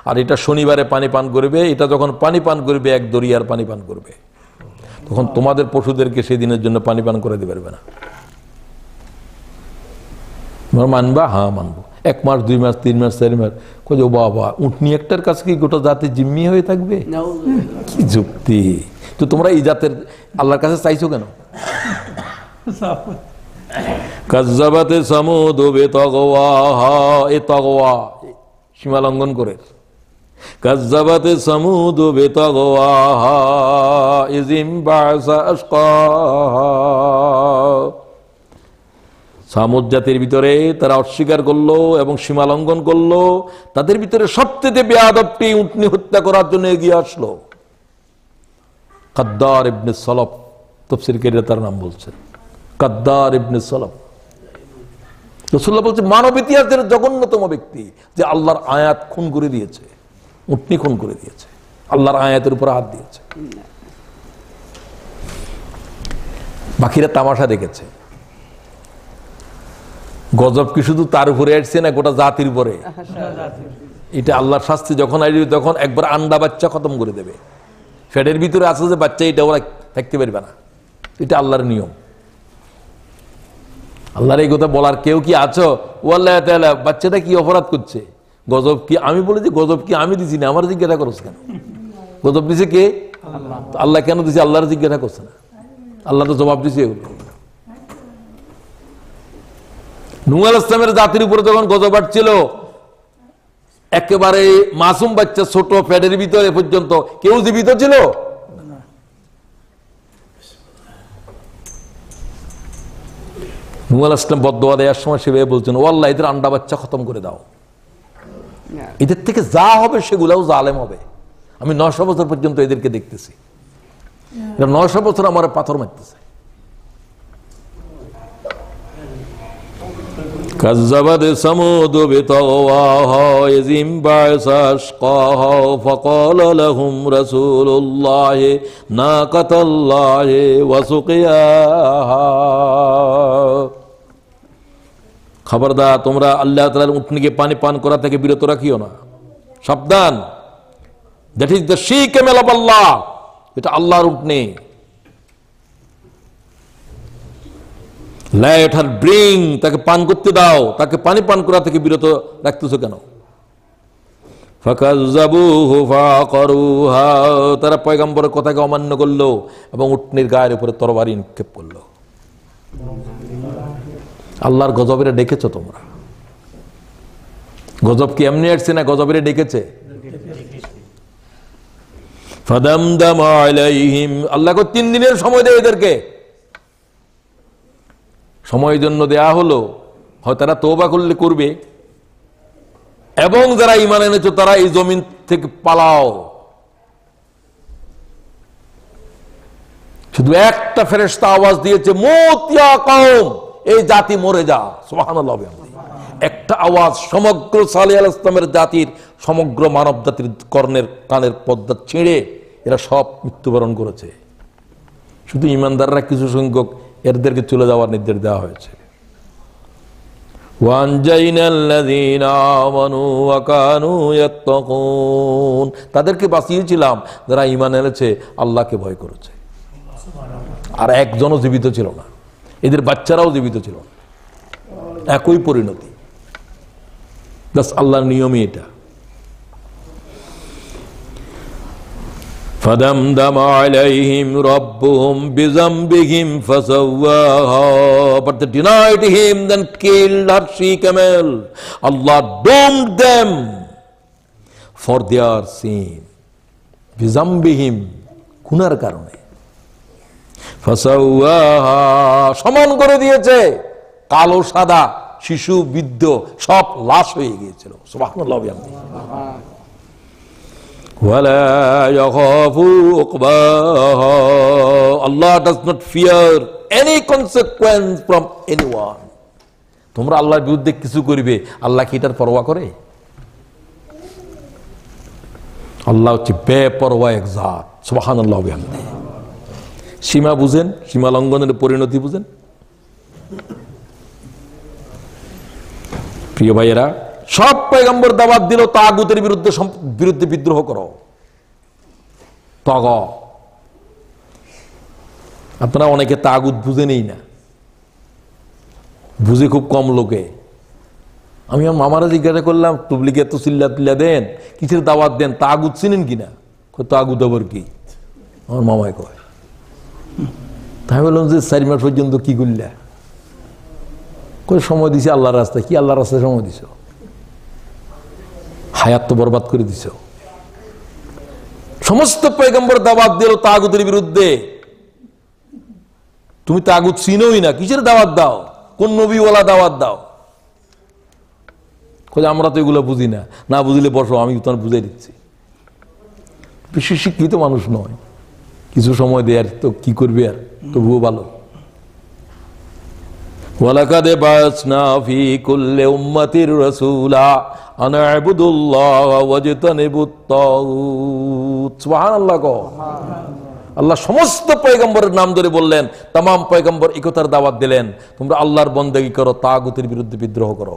আর এটা শনিবারে পানি পান করবে, এটা যখন পানি পান করবে এক দরিয়ার পানি পান করবে, তখন তোমাদের পশুদেরকে সেদিনের জন্য পানি পান করে দিতে পারবে না। মানবা? হ্যাঁ মানবো। 1 মাস 2 মাস 3 মাস 4 মাস কই ও বাবা, উটনি একটার কাছে কি গোটা জাতি জিম্মি হয়ে থাকবে? কি যুক্তি! তো তোমরা এই জাতের আল্লাহর কাছে চাইছো কেন? কাজ্জাবাতে সামুদ বিতাগওয়াহা, এ তাগওয়া সীমা লঙ্ঘন করে। কাজ্জাবাতে সামুদ বিতাগওয়াহা ইযিম বা'সা আশকাহা। সামুদ জাতির ভিতরে তারা অস্বীকার করলো এবং সীমা লঙ্ঘন করলো। তাদের ভিতরে সবচেয়ে বেয়াদবটি উটনি হত্যা করার জন্য এগিয়ে আসলো কাদ্দার ইবনে সলব। তাফসীরকারীরা তার নাম বলছেন কাদ্দার ইবনে সলব। রাসূলুল্লাহ বলছে মানব ইতিহাসের জঘন্যতম ব্যক্তি, যে আল্লাহর আয়াত খুন করে দিয়েছে, উটনি খুন করে দিয়েছে, আল্লাহর আয়াতের উপর হাত দিয়েছে। বাকিরা তামাশা দেখেছে। গজব কি শুধু তার উপরে আসছে না, গোটা জাতির উপরে। এটা আল্লাহর শাস্তি যখন আসবে তখন একবার আন্ডা বাচ্চা খতম করে দেবে। ফ্যাটের ভিতরে আছে যে বাচ্চা, এটা ওরা থাকতে পারবে না। এটা আল্লাহর নিয়ম। আল্লাহর এই কথা বলার কেউ কি আছো? ও আল্লাহ তাআলা, বাচ্চাটা কি অপরাধ করছে? গজব কি আমি বলেছি? গজব কি আমি দিছি না? আমার জিজ্ঞাসা করছ কেন? গজব দিছে কে? আল্লাহ। কেন দিছে? আল্লাহর জিজ্ঞাসা করছে না? আল্লাহ তো জবাব দিছে এগুলো। নূহ আলাইহিস সালামের জাতির উপরে যখন গজব আসছিল, একেবারে মাসুম বাচ্চা, ছোট, পেটের ভিতরে পর্যন্ত কেউ জীবিত ছিল? নূহ আলাইহিস সালাম বদদুয়া দেওয়ার সময় সেভাবে বলছেন, ও আল্লাহ, এদের আন্ডা বাচ্চা খতম করে দাও, এদের থেকে যা হবে সেগুলাও জালেম হবে। আমি 900 বছর পর্যন্ত এদেরকে দেখতেছি, 900 বছর আমার পাথর মারতেছে। كذبت ثمود بطغواها إذ انبعث أشقاها فقال لهم رسول الله ناقة الله وسقياها। খবরদার, তোমরা আল্লাহ তাআলার উটনিকে পানি পান করা থেকে বিরত রাখিও না, সাবধান। That is the she camel of Allah, এটা আল্লাহর উটনি। লেট হার ড্রিঙ্ক, তাকে পান করতে দাও, তাকে পানি পান করা থেকে বিরত রাখতেছো কেন? ফাকাযযাবুহু ফাআকারুহা, তারা পয়গম্বরের কথাকে অমান্য করলো এবং উটনির গায়ের উপরে তরবারি নিক্ষেপ করলো। আল্লাহর গজবের ডেকেছো তোমরা? গজব কি এমনি আসছে না, গজবের ডেকেছে? ফাদামদামা আলাইহিম, আল্লাহকে 3 দিনের সময় দেয় এদেরকে। সময়ের জন্য দেয়া হলো, হয় তারা তওবা করলে করবে, এবং যারা ঈমান এনেছো তারা এই জমিন থেকে পালাও। শুধু একটা ফেরেশতা আওয়াজ দিয়েছে, মুত ইয়া কওম, এই জাতি মরে যা। সুবহানাল্লাহ। একটা আওয়াজ সমগ্র সালেহ আলাইহিস সালামের জাতির, সমগ্র মানব জাতির কর্ণের কানের পর্দা ছিঁড়ে এরা সব মৃত্যুবরণ করেছে। শুধু ঈমানদাররা কিছু সংখ্যক, এদেরকে চলে যাওয়ার নির্দেশ দেওয়া হয়েছে। তাদেরকে বাঁচিয়েছিলাম যারা ঈমান এনেছে, আল্লাহকে ভয় করেছে। আর একজনও জীবিত ছিল না, এদের বাচ্চারাও জীবিত ছিল না। একই পরিণতি, বাস আল্লাহর নিয়মই এটা। فَدَمْدَمَ عَلَيْهِمْ رَبُّهُمْ بِذَنبِهِمْ فَسَوَّاهَا, but they denied him, then killed her she-camel. Allah doomed them for their sin. بِذَنبِهِمْ, গুনার কারণে। فَسَوَّاهَا, সমান করে দিয়েছে। কালো সাদা, শিশু, বৃদ্ধ সব লাশ হয়ে গিয়েছিল। সুবহানাল্লাহ। وَلَا يَخَافُ عُقْبَاهَا, Allah does not fear any consequence from anyone. তোমরা আল্লাহর বিরুদ্ধে কিছু করবে, আল্লাহ কি এটার পরোয়া করে? আল্লাহ হচ্ছে বেপরোয়া এক জাত। সুবহানাল্লাহ। সীমা বুঝেন, সীমা লঙ্ঘনের পরিণতি বুঝেন। প্রিয় ভাইয়েরা, সব পয়গম্বর দাওয়াত দিল তাগুতের বিরুদ্ধে বিদ্রোহ করো। আপনারা অনেকে তাগুত বুঝেনই না, বুঝে খুব কম লোকে। আমি আমার মামারা জিজ্ঞাসা করলাম, তুবলিকে এত চিল্লা টিল্লা দেন, কিসের দাওয়াত দেন, তাগুত চিনেন কিনা? তাগুত আবার কি? আমার মামায় কয়। তাই বললাম যে 4 মাস পর্যন্ত কি করলা? কই সময় দিছে আল্লাহর রাস্তায়। কি আল্লাহর রাস্তায় সময় দিছ? হায়াত তো বরবাদ করে দিছ। সমস্ত পয়গম্বর দাওয়াত দিল তাগুতের বিরুদ্ধে, তুমি তাগুত চিনোই না, কিসের দাওয়াত দাও? কোন নবীওয়ালা দাওয়াত দাও? আমরা তো এগুলো বুঝি না, না বুঝলে বসো, আমি তোমার বুঝাই দিচ্ছি। বেশি শিক্ষিত মানুষ নয়, কিছু সময় দেয়ার তো কি করবে, আর তবুও ভালো। ওয়ালাকাদ বাসনা ফি কুল্লি উম্মাতির রাসূলা আন ইবুদুল্লাহ ওয়াজতানিবুত তাগুত। সুবহানাল্লাহ। আল্লাহ সমস্ত পয়গম্বরের নাম ধরে বললেন, तमाम পয়গম্বর একতার দাওয়াত দিলেন, তোমরা আল্লাহর বন্দেগী করো, তাগুতের বিরুদ্ধে বিদ্রোহ করো।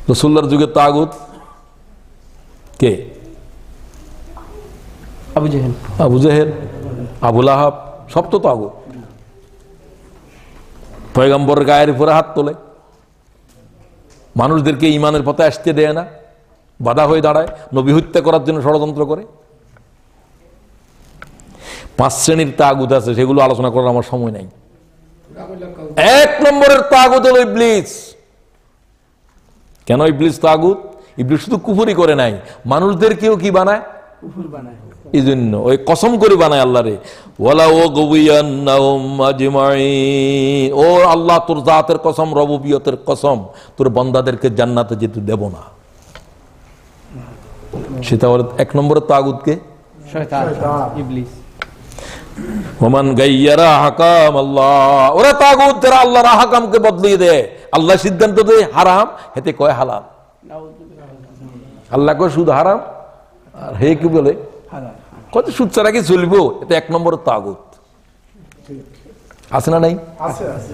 রাসূলুল্লাহর যুগে তাগুত কে? আবু জেহেল, আবু লাহাব, সব তো তাগুত। পয়গম্বরের গায়ের উপরে হাত তোলে, মানুষদেরকে ঈমানের পথে আসতে দেয় না, বাধা হয়ে দাঁড়ায়, নবী হত্যা করার জন্য ষড়যন্ত্র করে। 5 শ্রেণীর তাগুত আছে, সেগুলো আলোচনা করার আমার সময় নাই। 1 নম্বরের তাগুত হলো ইবলিস। কেন ইবলিস তাগুত? ইবলিস শুধু কুফরি করে নাই, মানুষদেরকেও কি বানায়? কুফর বানায়। এই জন্য ওই কসম করে বানায় আল্লাহরে, ওয়ালা ওয়াগবিয়ান্নাহুম আজমাইন, ও আল্লাহ তোর জাতের কসম, রবুবিয়তের কসম, তোর বান্দাদেরকে জান্নাতে যেতে দেব না। সেটা হলো 1 নম্বরের তাগুতকে শয়তান, ইবলিস। ওমান গায়্যারা আহকাম আল্লাহ, ওরা তাগুত যারা আল্লাহর আহকামকে বদলিয়ে দেয়। আল্লাহ সিদ্ধান্ত দেয় হারাম, হেতে কয় হালাল। আল্লাহ কয় সুদ হারাম, আর হে কি বলে হালাল। কত সুদ ছাড়া কি চলবো? এটা 1 নম্বরের তাগুত। আছে না নাই? আছে আছে।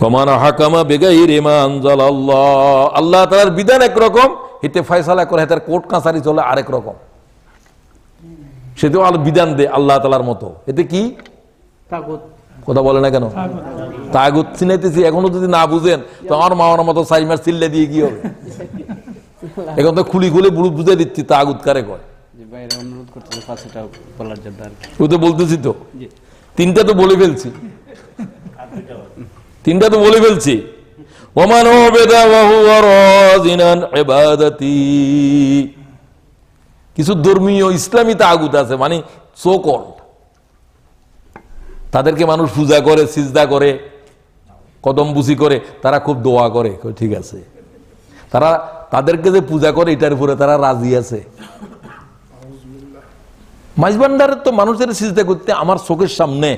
ওমান হাকামা বিগাইরি মা আনজালাল্লাহ, আল্লাহ তাআলার বিধান একরকম, হেতে ফয়সালা করে, হেতে কোর্ট কাছারি চলে আরেক রকম। সেটাও আল্লাহ বিধান দেয় আল্লাহ তাআলার মতো, এতে কি তাগুত। কথা বলে না কেন? তাগুত চিনাইতেছি, এখনো যদি না বুঝেন তো আমার মামার মতো 4 মাস চিল্লে দিয়ে কি হবে? এখন তো খুলি খুলে বুঝে দিচ্ছি তাগুত কারে কয়। ও তো বলতেছি তো, 3টা তো বলে ফেলছি, 3টা তো বলে ফেলছি। ওমান উবিদা ওয়া হুয়া রাযিন আন ইবাদাতি। কিছু ধর্মীয় ইসলামী তাগুত আছে, মানে সো কল্ড, তাদেরকে মানুষ পূজা করে, সিজদা করে, কদম বুসি করে, তারা খুব দোয়া করে। ঠিক আছে, তারা তাদেরকে যে পূজা করে এটার উপরে তারা রাজি আছে। মাইজবান্ডারের তো মানুষের সিজদা করতে আমার চোখের সামনে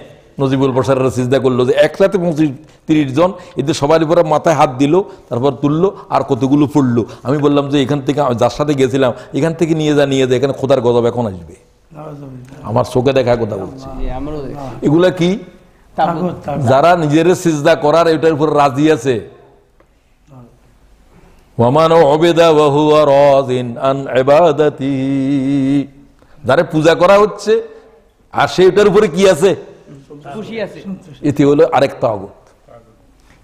নজিবুল বশারের সিজদা করলো, যে একসাথে 25-30 জন, এতে সবার উপরে মাথায় হাত দিল, তারপর তুললো আর কতগুলো পড়লো। আমি বললাম যে এখান থেকে, যার সাথে গেছিলাম, এখান থেকে নিয়ে যা, এখানে খোদার গজব এখন আসবে। আমার চোখে দেখা কথা বলছি। এগুলা কি? যারা নিজের সিজদা করার এটার উপর রাজি আছে। ওয়ামান উবিদা ওয়া হুয়া রাযিন আন ইবাদাতি, যারা পূজা করা হচ্ছে আর সেটার উপরে কি আছে? খুশি আছে। এটি হলো আরেক তাগুত।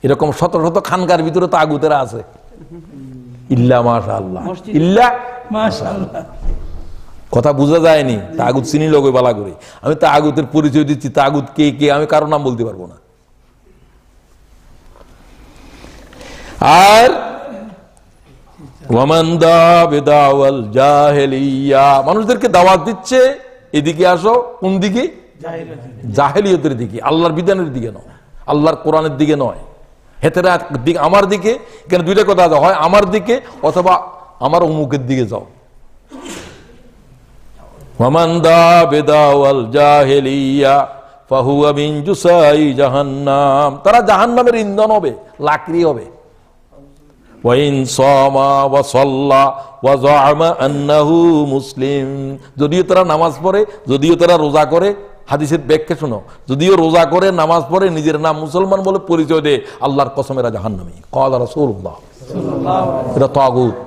এরকম শত শত খানকার ভিতরে তাগুতেরা আছে। ইল্লা মাশাআল্লাহ, ইল্লা মাশাআল্লাহ। কথা বোঝা যায়নি? তাগুত চিনি লোক বালা করে। আমি তাগুতের পরিচয় দিচ্ছি, তাগুত কে কে আমি কারো নাম বলতে পারবো না। আর ওয়ামান দা বিদাওয়াল জাহেলিয়া, মানুষদেরকে দাওয়াত দিচ্ছে এদিকে আসো। কোন দিকে? জাহেলিয়তের দিকে, আল্লাহর বিধানের দিকে নয়, আল্লাহর কোরআনের দিকে নয়। হেতেরা দিক আমার দিকে। এখানে 2টা কথা আছে, হয় আমার দিকে অথবা আমার অমুকের দিকে যাও। ওয়ামান দা বিদাওয়াল জাহেলিয়া ফাহুয়া মিন জুসাই জাহান্নাম, তারা জাহান্নামের ইন্ধন হবে, লাকড়ি হবে। ওয়াইন সামা ওয়া সাল্লা ওয়া যাআমা আন্নাহু মুসলিম, যদিও তারা নামাজ পড়ে, যদিও তারা রোজা করে, হাদিসের ব্যাখ্যা শুনো, যদিও রোজা করে, নামাজ পড়ে, নিজের নাম মুসলমান বলে পরিচয় দেয়, আল্লাহর কসম এরা জাহান্নামী। ক্বালা রাসূলুল্লাহ সাল্লাল্লাহু আলাইহি ওয়াসাল্লাম। এটা তাগুত।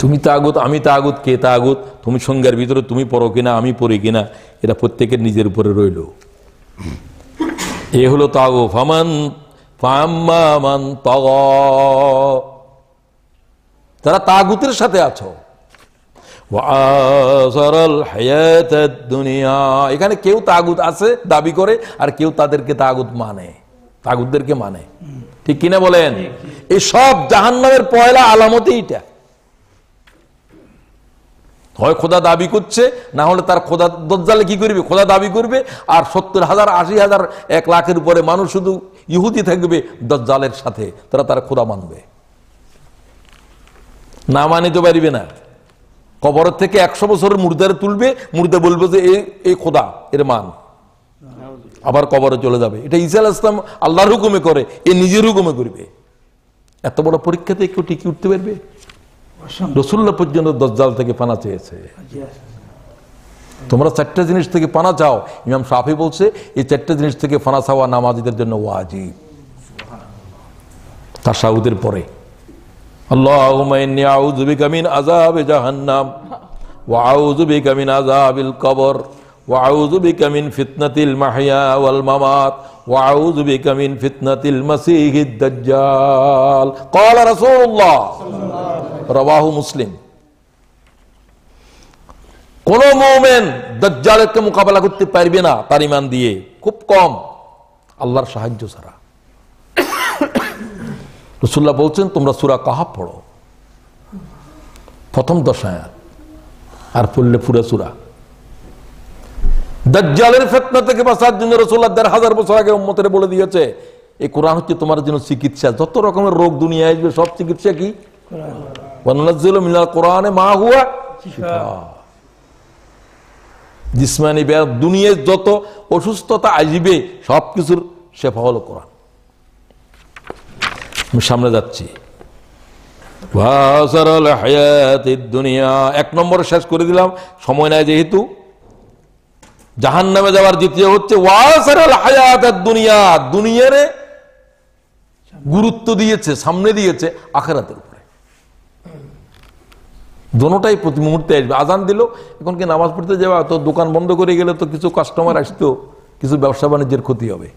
তুমি তাগুত, আমি তাগুত, কে তাগুত? তুমি সংজ্ঞার ভিতরে তুমি পড়ো কিনা, আমি পড়ি কিনা, এটা প্রত্যেকের নিজের উপরে রইল। এ হলো তাগুত। ফামান ফাম্মা মান তাগা, তারা তাগুতের সাথে আছো। ওয়া আসারাল হায়াতাদ দুনিয়া, এখানে কেউ তাগুত আছে দাবি করে, আর কেউ তাদেরকে তাগুত মানে, তাগুতদেরকে মানে। ঠিক কিনা বলেন? এই সব জাহান্নামের পয়লা আলামতই এটা। হয় খোদা দাবি করছে, না হলে তার খোদা দজ্জালে কি করবে? খোদা দাবি করবে, আর 70,000, 80,000, 1 লাখের উপরে মানুষ শুধু ইহুদি থাকবে দজ্জালের সাথে, তারা খোদা মানবে না, মানিতে পারবে না। কবরের থেকে 100 বছরের মুর্দারে তুলবে, মুর্দা বলবে যে এই খোদা, এর মান, আবার কবরে চলে যাবে। এটা ঈসা আলাইহিস সালাম আল্লাহর হুকুমে করে, এ নিজের হুকুমে করবে। এত বড় পরীক্ষাতে কেউ টিকে উঠতে পারবে? রাসূলুল্লাহ পর্যন্ত দজ্জাল থেকে পানা চেয়েছে। তোমরা 4টা জিনিস থেকে পানা চাও। ইমাম শাফি বলছে এই 4টা জিনিস থেকে পানা চাওয়া নামাজীদের জন্য ওয়াজিব। তাশাহুদের পরে আল্লাহুম্মা ইন্নী আউযু বিকা মিন আযাবি জাহান্নাম ওয়া আউযু বিকা মিন আযাবিল কবর ওয়া আউযু বিকা মিন ফিতনাতিল মাহইয়া ওয়াল মামাত ওয়া আউযু বিকা মিন ফিতনাতিল মাসীহিদ দাজ্জাল। ক্বালা রাসূলুল্লাহ রাওয়াহু মুসলিম। কোন মুমিন দাজ্জালকে মোকাবেলা করতে পারবে না তার ঈমান দিয়ে, খুব কম, আল্লাহর সাহায্য ছাড়া। রাসূলুল্লাহ বলছেন তোমরা সূরা কাহাফ পড়ো, প্রথম 10 আয়াত, আর পড়লে পুরো সূরা। দাজ্জালের ফিতনা থেকে বাঁচার জন্য রাসূলুল্লাহ ১৫০০ বছর আগে উম্মতের বলে দিয়েছে এই কোরআন হচ্ছে তোমার জন্য চিকিৎসা। যত রকমের রোগ দুনিয়ায় আসবে সব চিকিৎসা কি? ওয়া নুনাজ্জিলু মিনাল কোরআনে মা হুয়া শিফা। জিসমানি দুনিয়ায় যত অসুস্থতা আসবে সবকিছুর শেফা হলো কোরআন। আমি সামনে যাচ্ছি। ওয়াসারাল হায়াতিদ দুনিয়া 1 নম্বর শেষ করে দিলাম, সময় নাই যেহেতু। জাহান্নামে যাওয়ার দ্বিতীয় হচ্ছে ওয়াসারাল হায়াতাদ দুনিয়া, দুনিয়ারে গুরুত্ব দিয়েছে, সামনে দিয়েছে আখিরাতের উপরে। দোনোটাই প্রতি মুহূর্তে আসবে। আজান দিল, এখন কি নামাজ পড়তে যাওয়া, তো দোকান বন্ধ করে গেলে তো কিছু কাস্টমার আসতো, কিছু ব্যবসা বাণিজ্যের ক্ষতি হবে।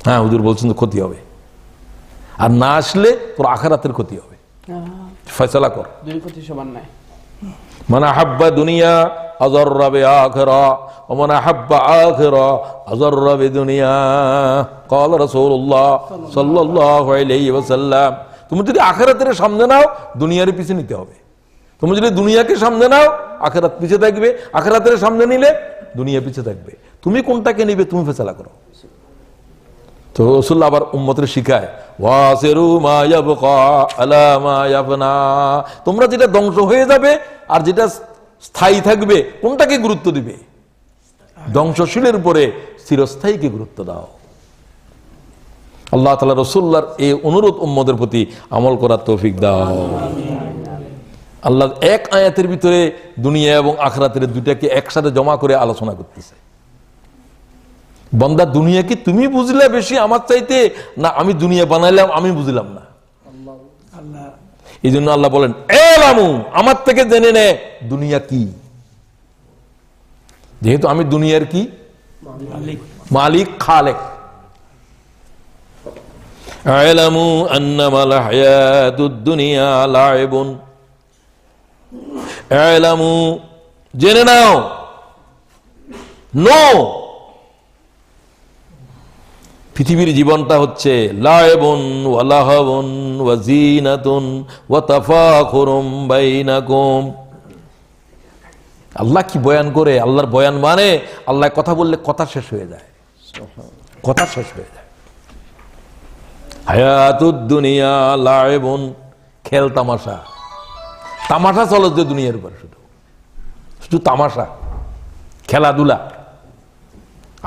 হ্যাঁ হুজুর বলছেন তো ক্ষতি হবে, আর না আসলে তোর আখিরাতের ক্ষতি হবে। ফয়সালা কর, দুই ক্ষতি সমান নাই। মান আহাব্বা দুনিয়া আযাররা বিআখিরা ওয়া মান আহাব্বা আখিরা আযাররা বিদুনিয়া। ক্বালা রাসূলুল্লাহ সাল্লাল্লাহু আলাইহি ওয়াসাল্লাম, তুমি যদি আখিরাতের সামনে নাও দুনিয়ার পিছে নিতে হবে। তুমি যদি দুনিয়াকে সামনে নাও আখিরাত পিছে থাকবে, আখিরাতের সামনে নিলে দুনিয়া পিছে থাকবে। তুমি কোনটাকে নিবে তুমি ফয়সালা করো। তো রাসূল আবার উম্মতের শিখায় ওয়াসিরু মা ইয়াবকা আলা মা ইয়াফনা, তোমরা যেটা ধ্বংস হয়ে যাবে আর যেটা স্থায়ী থাকবে কোনটাকে গুরুত্ব দিবে? ধ্বংসশীলের উপরে চিরস্থায়ীকে গুরুত্ব দাও। আল্লাহ তাআলা রাসূলুল্লাহর এই অনুরোধ উম্মতের প্রতি আমল করার তৌফিক দাও। আল্লাহ এক আয়াতের ভিতরে দুনিয়া এবং আখিরাতের দুইটাকে একসাথে জমা করে আলোচনা করতেছে। বান্দা দুনিয়া কি তুমি বুঝলে বেশি আমার চাইতে, না আমি দুনিয়া বানাইলাম আমি বুঝলাম না? এই জন্য আল্লাহ বলেন এলামু, আমার থেকে জেনে নে দুনিয়া কি। যেহেতু আমি দুনিয়ার কি মালিক খালেক। এলামু আন্নামাল হায়াতুদ দুনিয়া লাইবুন, এলামু জেনে নাও, নো পৃথিবীর জীবনটা হচ্ছে লাইবুন ওয়া লাহাবুন ওয়া জিনাতুন ওয়া তাফাখুরুম বাইনাকুম। আল্লাহ কি বয়ান করে, আল্লাহর বয়ান মানে আল্লাহ কথা বললে কথা শেষ হয়ে যায়, কথা শেষ হয়ে যায়। হায়াতুদ দুনিয়া লাইবুন, খেল তামাশা, তামাশা চলে যে দুনিয়ার উপর, শুধু শুধু তামাশা, খেলাধুলা।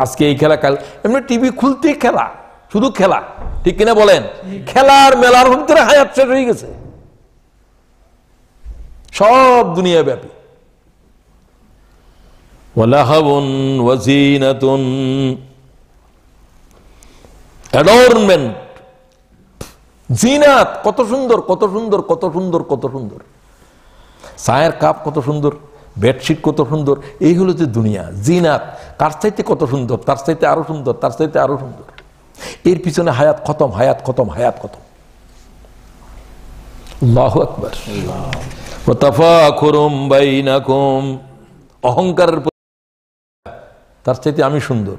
আজকে এই খেলা, কাল এমনি টিভি খুলতে খেলা, শুধু খেলা, ঠিক কিনা বলেন? খেলার মেলার ভিতরে হায়াত শেষ হয়ে গেছে, সব দুনিয়া ব্যাপী। ওয়ালাহাবুন ওয়া জিনাতুন, অ্যাডর্নমেন্ট, জিনাত, কত সুন্দর কত সুন্দর কত সুন্দর কত সুন্দর, চায়ের কাপ কত সুন্দর, বেডশিট কত সুন্দর, এই হলো যে দুনিয়া। জিনাত, কার চাইতে কত সুন্দর, তার চাইতে আরো সুন্দর, তার চাইতে আরো সুন্দর। এর পিছনে হায়াত খতম, হায়াত খতম, হায়াত খতম। আল্লাহু আকবার। ওয়া তাফাখুরুম বাইনাকুম, অহংকারের, তার চাইতে আমি সুন্দর,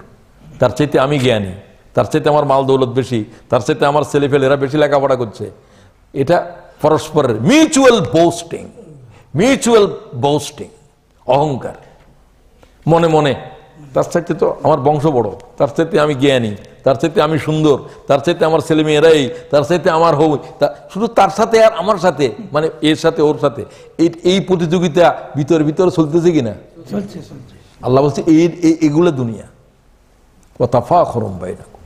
তার চাইতে আমি জ্ঞানী, তার চাইতে আমার মাল দৌলত বেশি, তার চাইতে আমার ছেলেপেলেরা বেশি লেখাপড়া করছে। এটা পরস্পরের মিউচুয়াল বোস্টিং, মিউচুয়াল বোস্টিং, অহংকার। মনে মনে তার চাইতে তো আমার বংশ বড়, তার চাইতে আমি জ্ঞানী, তার চাইতে আমি সুন্দর, তার চাইতে আমার ছেলে মেয়েরাই, তার চাইতে আমার হই, শুধু তার সাথে আর আমার সাথে, মানে এর সাথে ওর সাথে, এই প্রতিযোগিতা ভিতরে ভিতরে চলতেছে কিনা? আল্লাহ বলছে এগুলো দুনিয়া। ওয়া তাফাখুরুম বাইনাকুম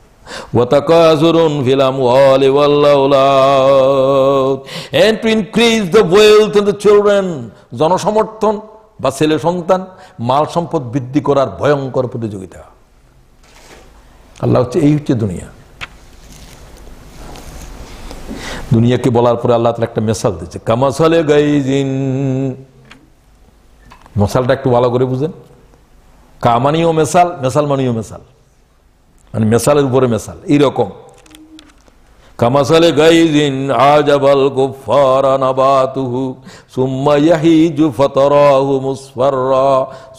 ওয়া তাকাসুরুন ফিল আমওয়ালি ওয়াল আওলাদ, and to increase the wealth and the children, জনসমর্থন বা ছেলে সন্তান, মাল সম্পদ বৃদ্ধি করার ভয়ঙ্কর প্রতিযোগিতা। আল্লাহ হচ্ছে, এই হচ্ছে দুনিয়া। দুনিয়াকে বলার পরে আল্লাহ তাআলা একটা মিসাল দিচ্ছে, কামাসালে গাইজিন। মশালটা একটু ভালো করে বুঝেন। কামানিও মেসাল, মেসাল মানিও মেসাল, মানে মেসালের উপরে মেসাল। এইরকম কামাসালে গাইজিন আজাবাল কুফারা নাবাতুহু সুম্মা ইয়াহিজু ফাতারাহু মুসফাররা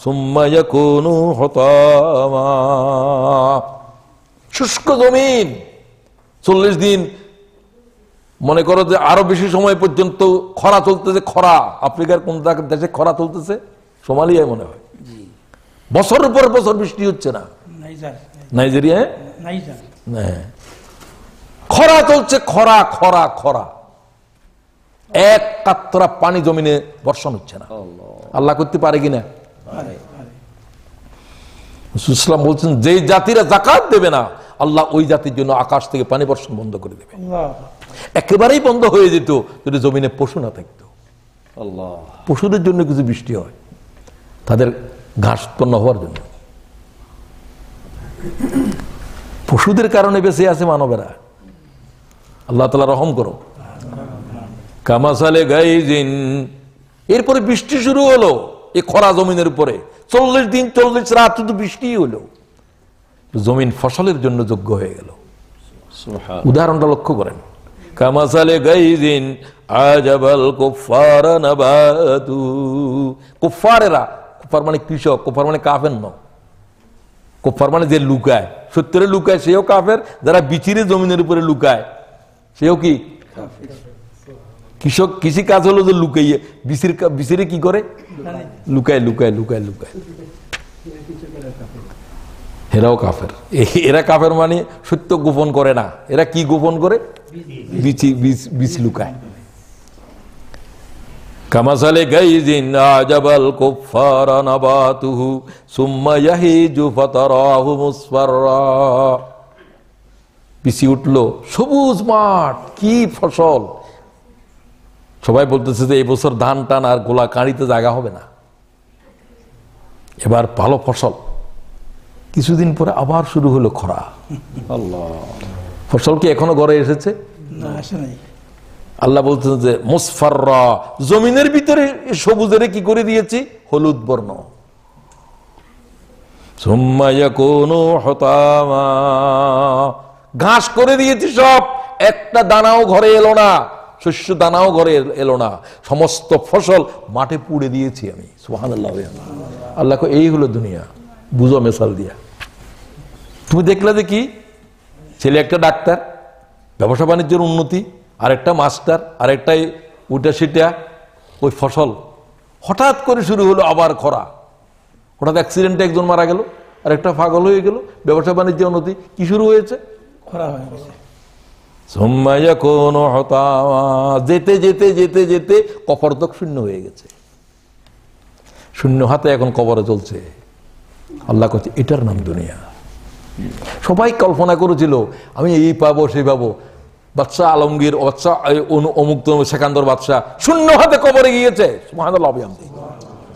সুম্মা ইয়াকুনু হুতামা। শুষ্ক জমিন, 40 দিন, মনে করো যে আরো বেশি সময় পর্যন্ত খরা চলতেছে। খরা, আফ্রিকার কোন দেশে খরা চলতেছে? সোমালিয়ায় মনে হয়। বছরের পর বছর বৃষ্টি হচ্ছে না। নাইজেরিয়া, হ্যাঁ, খরা চলছে, খরা খরা খরা, এক কাতরা পানি জমিনে বর্ষণ হচ্ছে না। আল্লাহ করতে পারে কিনা? ইসলাম বলছেন, যে জাতিরা যাকাত দেবে না, আল্লাহ ওই জাতির জন্য আকাশ থেকে পানি বর্ষণ বন্ধ করে দেবে। একেবারেই বন্ধ হয়ে যেত যদি জমিনে পশু না থাকতো। পশুদের জন্য কিছু বৃষ্টি হয়, তাদের ঘাস উৎপন্ন হওয়ার জন্য। পশুদের কারণে বেঁচে আছে মানবেরা। আল্লাহ তাআলা রহম করো। কামাসালে গাইজিন, এরপরে বৃষ্টি শুরু হলো এই খরা জমিনের উপরে। 40 দিন 40 রাত শুধু বৃষ্টি হলো। জমিন ফসলের জন্য যোগ্য হয়ে গেল। উদাহরণটা লক্ষ্য করেন, কামাসালে গাইজিন আজাবাল কুফারা নাবাতু। কুফারেরা, কুফার মানে কৃষক, কুফার মানে কাফের নয়, কুফার মানে যে লুকায়, সত্যরে লুকায় সেও কাফের, যারা বিচিরে জমিনের উপরে লুকায় সেও কি কৃষক। কৃষি কাজ হলো যে লুকাইয়ে, বিচিরে কি করে, লুকায় লুকায় লুকায় লুকায়, এরাও কাফের। এরা কাফের মানে সত্য গোপন করে না, এরা কি গোপন করে, বীজ লুকায়। কামাসালে গাইজিন আজাবাল কুফারা নাবাতুহু সুম্মা ইয়াহিজু ফাতারাহু মুসফাররা। বিচি উঠলো, সবুজ মাঠ, কি ফসল। সবাই বলতেছে যে এই বছর ধান টান আর গোলা কাঁড়িতে জায়গা হবে না, এবার ভালো ফসল। কিছুদিন পরে আবার শুরু হলো খরা। ফসল কি এখনো ঘরে এসেছে? আল্লাহ বলতেন যে মুসফাররা, জমিনের ভিতরে সবুজের কি করে দিয়েছি, হলুদ বর্ণ। সুম্মা ইয়াকুনু হুতামা, ঘাস করে দিয়েছি সব, একটা দানাও ঘরে এলো না, শস্য দানাও ঘরে এলো না, সমস্ত ফসল মাঠে পুড়ে দিয়েছি আমি। সুবহানাল্লাহ। আল্লাহ এই হলো দুনিয়া, বুঝো মেসাল দিয়া। তুমি দেখলে যে কি, ছেলে একটা ডাক্তার, ব্যবসা বাণিজ্যের উন্নতি, আর একটা মাস্টার, আর একটা উল্টা সিটা, ওই ফসল হঠাৎ করে শুরু হলো আবার খরা। হঠাৎ অ্যাক্সিডেন্টে একজন মারা গেল, আর একটা পাগল হয়ে গেল, ব্যবসা বাণিজ্যের উন্নতি, কি শুরু হয়েছে, খরা হয়ে গেছে। যেতে যেতে যেতে যেতে কবরদক শূন্য হয়ে গেছে, শূন্য হাতে এখন কবরে চলছে। আল্লাহ করছে এটার নাম দুনিয়া। সবাই কল্পনা করেছিল আমি এই পাবো সেই পাবো, বাদশা আলমগীর, বাদশা অমুক সেকান্দর বাদশা শূন্য হাতে কবরে গিয়েছে। সুবহানাল্লাহ।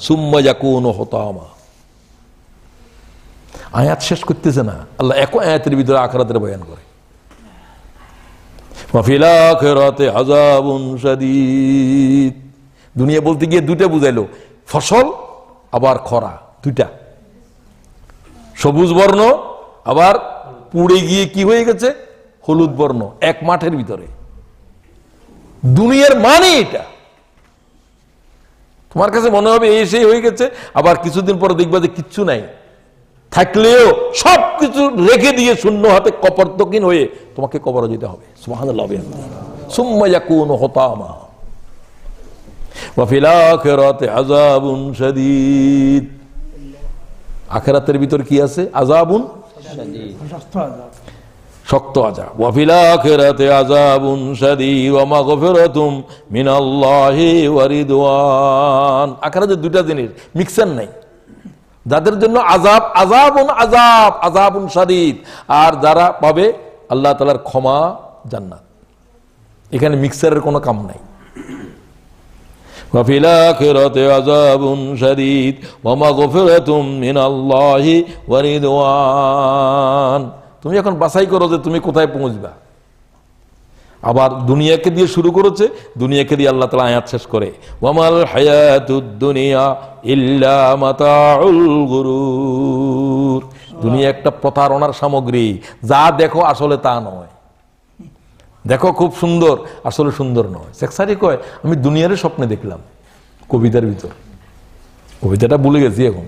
সুম্মা ইয়াকুনু হুতামা। আয়াত শেষ করতেছে না, আল্লাহ এক আয়াতের ভিতরে আখিরাতের বয়ান করে। ওয়া ফিল আখিরাতি আযাবুন শাদীদ। দুনিয়া বলতে গিয়ে দুইটা বুঝাইলো, ফসল আবার খরা, দুইটা, সবুজ বর্ণ আবার পুড়ে গিয়ে কি হয়ে গেছে, হলুদ বর্ণ, এক মাঠের ভিতরে। দুনিয়ার মানে এটা। তোমার কাছে মনে হবে এই সেই হয়ে গেছে, আবার কিছুদিন পরে দেখবা যে কিচ্ছু নাই, থাকলেও সবকিছু রেখে দিয়ে শূন্য হাতে কপর্তকিন হয়ে তোমাকে কবরে যেতে হবে। সুবহানাল্লাহ। সুম্মা ইয়াকুনু হুতামা ওয়া ফিল আখিরাতি আযাবুন শাদীদ। আখিরাতের ভিতর কি আছে, আযাবুন শাদীদ, শক্ত আযাব। ওয়া ফিল আখিরাতি আযাবুন শাদীদ ওয়া মাগফিরাতুম মিনাল্লাহি ওয়া রিদওয়ান। আখিরাতে দুইটা জিনিস, মিক্সার নাই। যাদের জন্য আযাব, আযাবুন আযাব, আযাবুন শাদীদ, আর যারা পাবে আল্লাহ তাআলার ক্ষমা, জান্নাত। এখানে মিক্সারের কোনো কাম নাই। ওয়া ফিল আখিরাতি আযাবুন শাদীদ ওয়া মাগফিরাতুম মিনাল্লাহি ওয়া রিদওয়ান। তুমি এখন বাছাই করো যে তুমি কোথায় পৌঁছবা। আবার দুনিয়াকে দিয়ে শুরু করেছে, দুনিয়াকে দিয়ে আল্লাহ তাআলা আয়াত শেষ করে, ওয়ামাল হায়াতুদ দুনিয়া ইল্লা মাতাউল গুরুর। দুনিয়া একটা প্রতারণার সামগ্রী, যা দেখো আসলে তা নয়। দেখো খুব সুন্দর, আসলে সুন্দর নয়। শেখসারি কয় আমি দুনিয়ার স্বপ্নে দেখলাম, কবিতার ভিতর, কবিতাটা ভুলে গেছি এখন।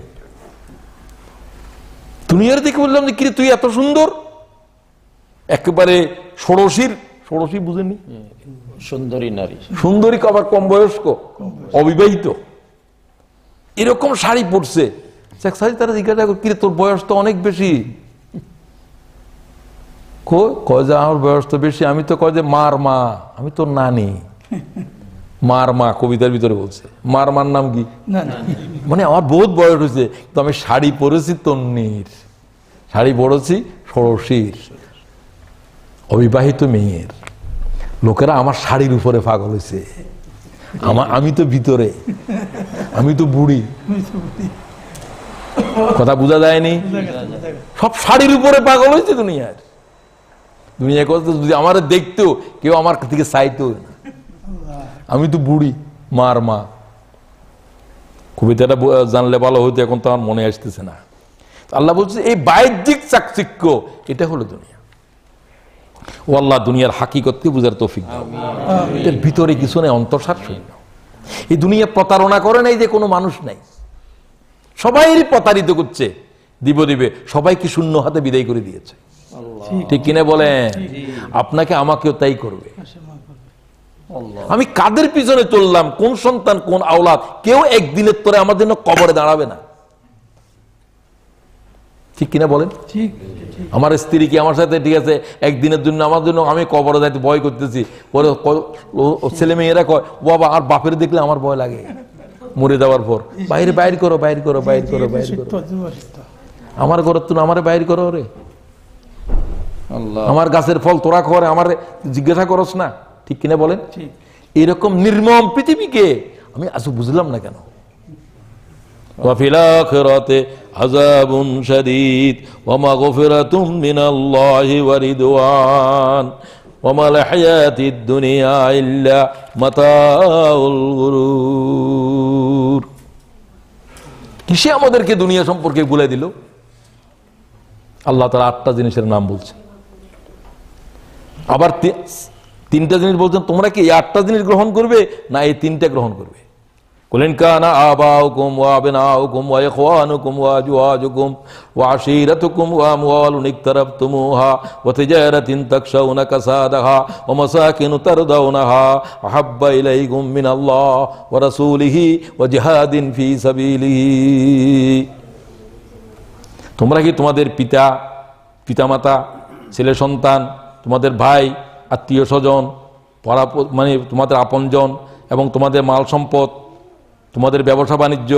দুনিয়ার দেখে বললাম যে কিরে তুই এত সুন্দর, একেবারে ষোড়শীর, ষোড়শী বুঝেনি, সুন্দরী নারী, সুন্দরী, আবার কম বয়স্ক, অবিবাহিত, এরকম শাড়ি পরছে। শেখসারি তারা জিজ্ঞাসা করে কিরে তোর বয়স তো অনেক বেশি। কয় যে আমার বয়স তো বেশি, আমি তো কয় যে মার মা, আমি তো নানি। মার মা কবিতার ভিতরে বলছে, মার মার নাম কি, মানে আমার বহুত বয়স হয়েছে, তো আমি শাড়ি পরেছি তন্নির, শাড়ি পরেছি ষোড়শীর, অবিবাহিত মেয়ের। লোকেরা আমার শাড়ির উপরে পাগল হয়েছে, আমি তো ভিতরে, আমি তো বুড়ি। কথা বোঝা যায়নি? সব শাড়ির উপরে পাগল হয়েছে দুনিয়ার। দুনিয়া কথা যদি আমার দেখতো কেউ আমার দিকে চাইতো না, আমি তো বুড়ি, মার মা। কবিতাটা জানলে ভালো হইতো, এখন তো আমার মনে আসতেছে না। আল্লাহ বলছে এই বাহ্যিক চাকচিক্য এটা হলো দুনিয়া। ও আল্লাহ দুনিয়ার হাকিকতকে বুঝার তৌফিক দাও। এর ভিতরে কিছু নেই, অন্তঃসার শূন্য। এই দুনিয়া প্রতারণা করে নাই যে কোনো মানুষ নাই, সবাই প্রতারিত করছে, দিবে সবাইকে শূন্য হাতে বিদায় করে দিয়েছে। ঠিক কিনা বলেন? আপনাকে আমাকেও তাই করবে। আমি কাদের পিছনে চললাম, কোন সন্তান কোন আওলাদ, কেউ একদিনের তোরে আমার জন্য কবরে দাঁড়াবে না। ঠিক কিনা বলেন? ঠিক। আমার স্ত্রী কি আমার সাথে ঠিক আছে একদিনের জন্য আমার জন্য আমি কবরে যাইতে ভয় করতেছি, পরে ছেলে মেয়েরা কয় বাবা আর বাপের দেখলে আমার ভয় লাগে মরে যাওয়ার পর, বাইরে বাইর করো বাইর করো বাইর করো বাইর করো, আমার ঘর তো আমার বাইর করো রে, আমার গাছের ফল তোরা করে আমার জিজ্ঞাসা করস না। ঠিক কিনা বলেন? এরকম নির্মম পৃথিবীকে আমি আজ বুঝলাম না কেন। وفي الآخرة عذاب شديد ومغفرة من الله ورضوان وما الحياة الدنيا إلا متاع الغرور। কিসে আমাদেরকে দুনিয়া সম্পর্কে বলে দিল? আল্লাহ তাআলা 8টা জিনিসের নাম বলছেন, আবার 3টা জিনিস বলছেন তোমরা কি এই 8টা জিনিস গ্রহণ করবে না এই 3টা গ্রহণ করবে? কুলিন কানা আবাউকুম ওয়া আবনাউকুম ওয়া ইখওয়ানুকুম ওয়া আজওয়াজুকুম ওয়া আশীরাতুকুম ওয়া আমওয়ালুন ইকতারাবতুমুহা ওয়া তিজারাতিন তাকশাউনা কাসাদাহা ওয়া মাসাকিনু তারদাউনাহা আহাব্বা ইলাইকুম মিনাল্লাহ ওয়া রাসূলিহি ওয়া জিহাদিন ফি সাবিলিহি। তোমরা কি তোমাদের পিতামাতা, ছেলে সন্তান, তোমাদের ভাই, আত্মীয় স্বজন, মানে তোমাদের আপনজন এবং তোমাদের মাল সম্পদ, তোমাদের ব্যবসা বাণিজ্য,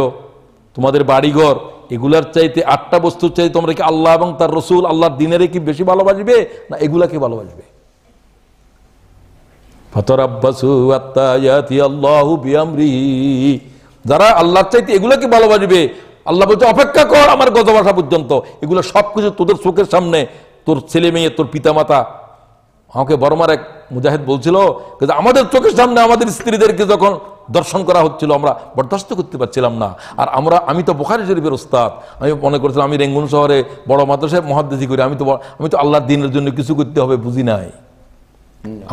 তোমাদের বাড়িঘর, এগুলার চাইতে 8টা বস্তুর চাইতে তোমরা কি আল্লাহ এবং তার রসুল আল্লাহর দ্বীনের কি বেশি ভালোবাসবে না এগুলাকে ভালোবাসবে? ফাতারাব্বাসু হাত্তা ইয়াতি আল্লাহু বিআমরিহি। যারা আল্লাহর চাইতে এগুলাকে ভালোবাসবে, আল্লাহ বলছে অপেক্ষা কর আমার গজব আসা পর্যন্ত। এগুলো সবকিছু তোদের চোখের সামনে, তোর ছেলে মেয়ে, তোর পিতামাতা। আমাকে বর্মার এক মুজাহিদ বলছিল আমাদের চোখের সামনে আমাদের স্ত্রীদেরকে যখন দর্শন করা হচ্ছিল আমরা বরদাস্ত করতে পারছিলাম না। আর আমি তো বুখারী শরীফের উস্তাদ, আমি মনে করছিলাম আমি রেঙ্গুন শহরে বড় মাদ্রাসায় মুহাদ্দিসি করি, আমি তো আল্লাহর দ্বীনের জন্য কিছু করতে হবে বুঝি নাই।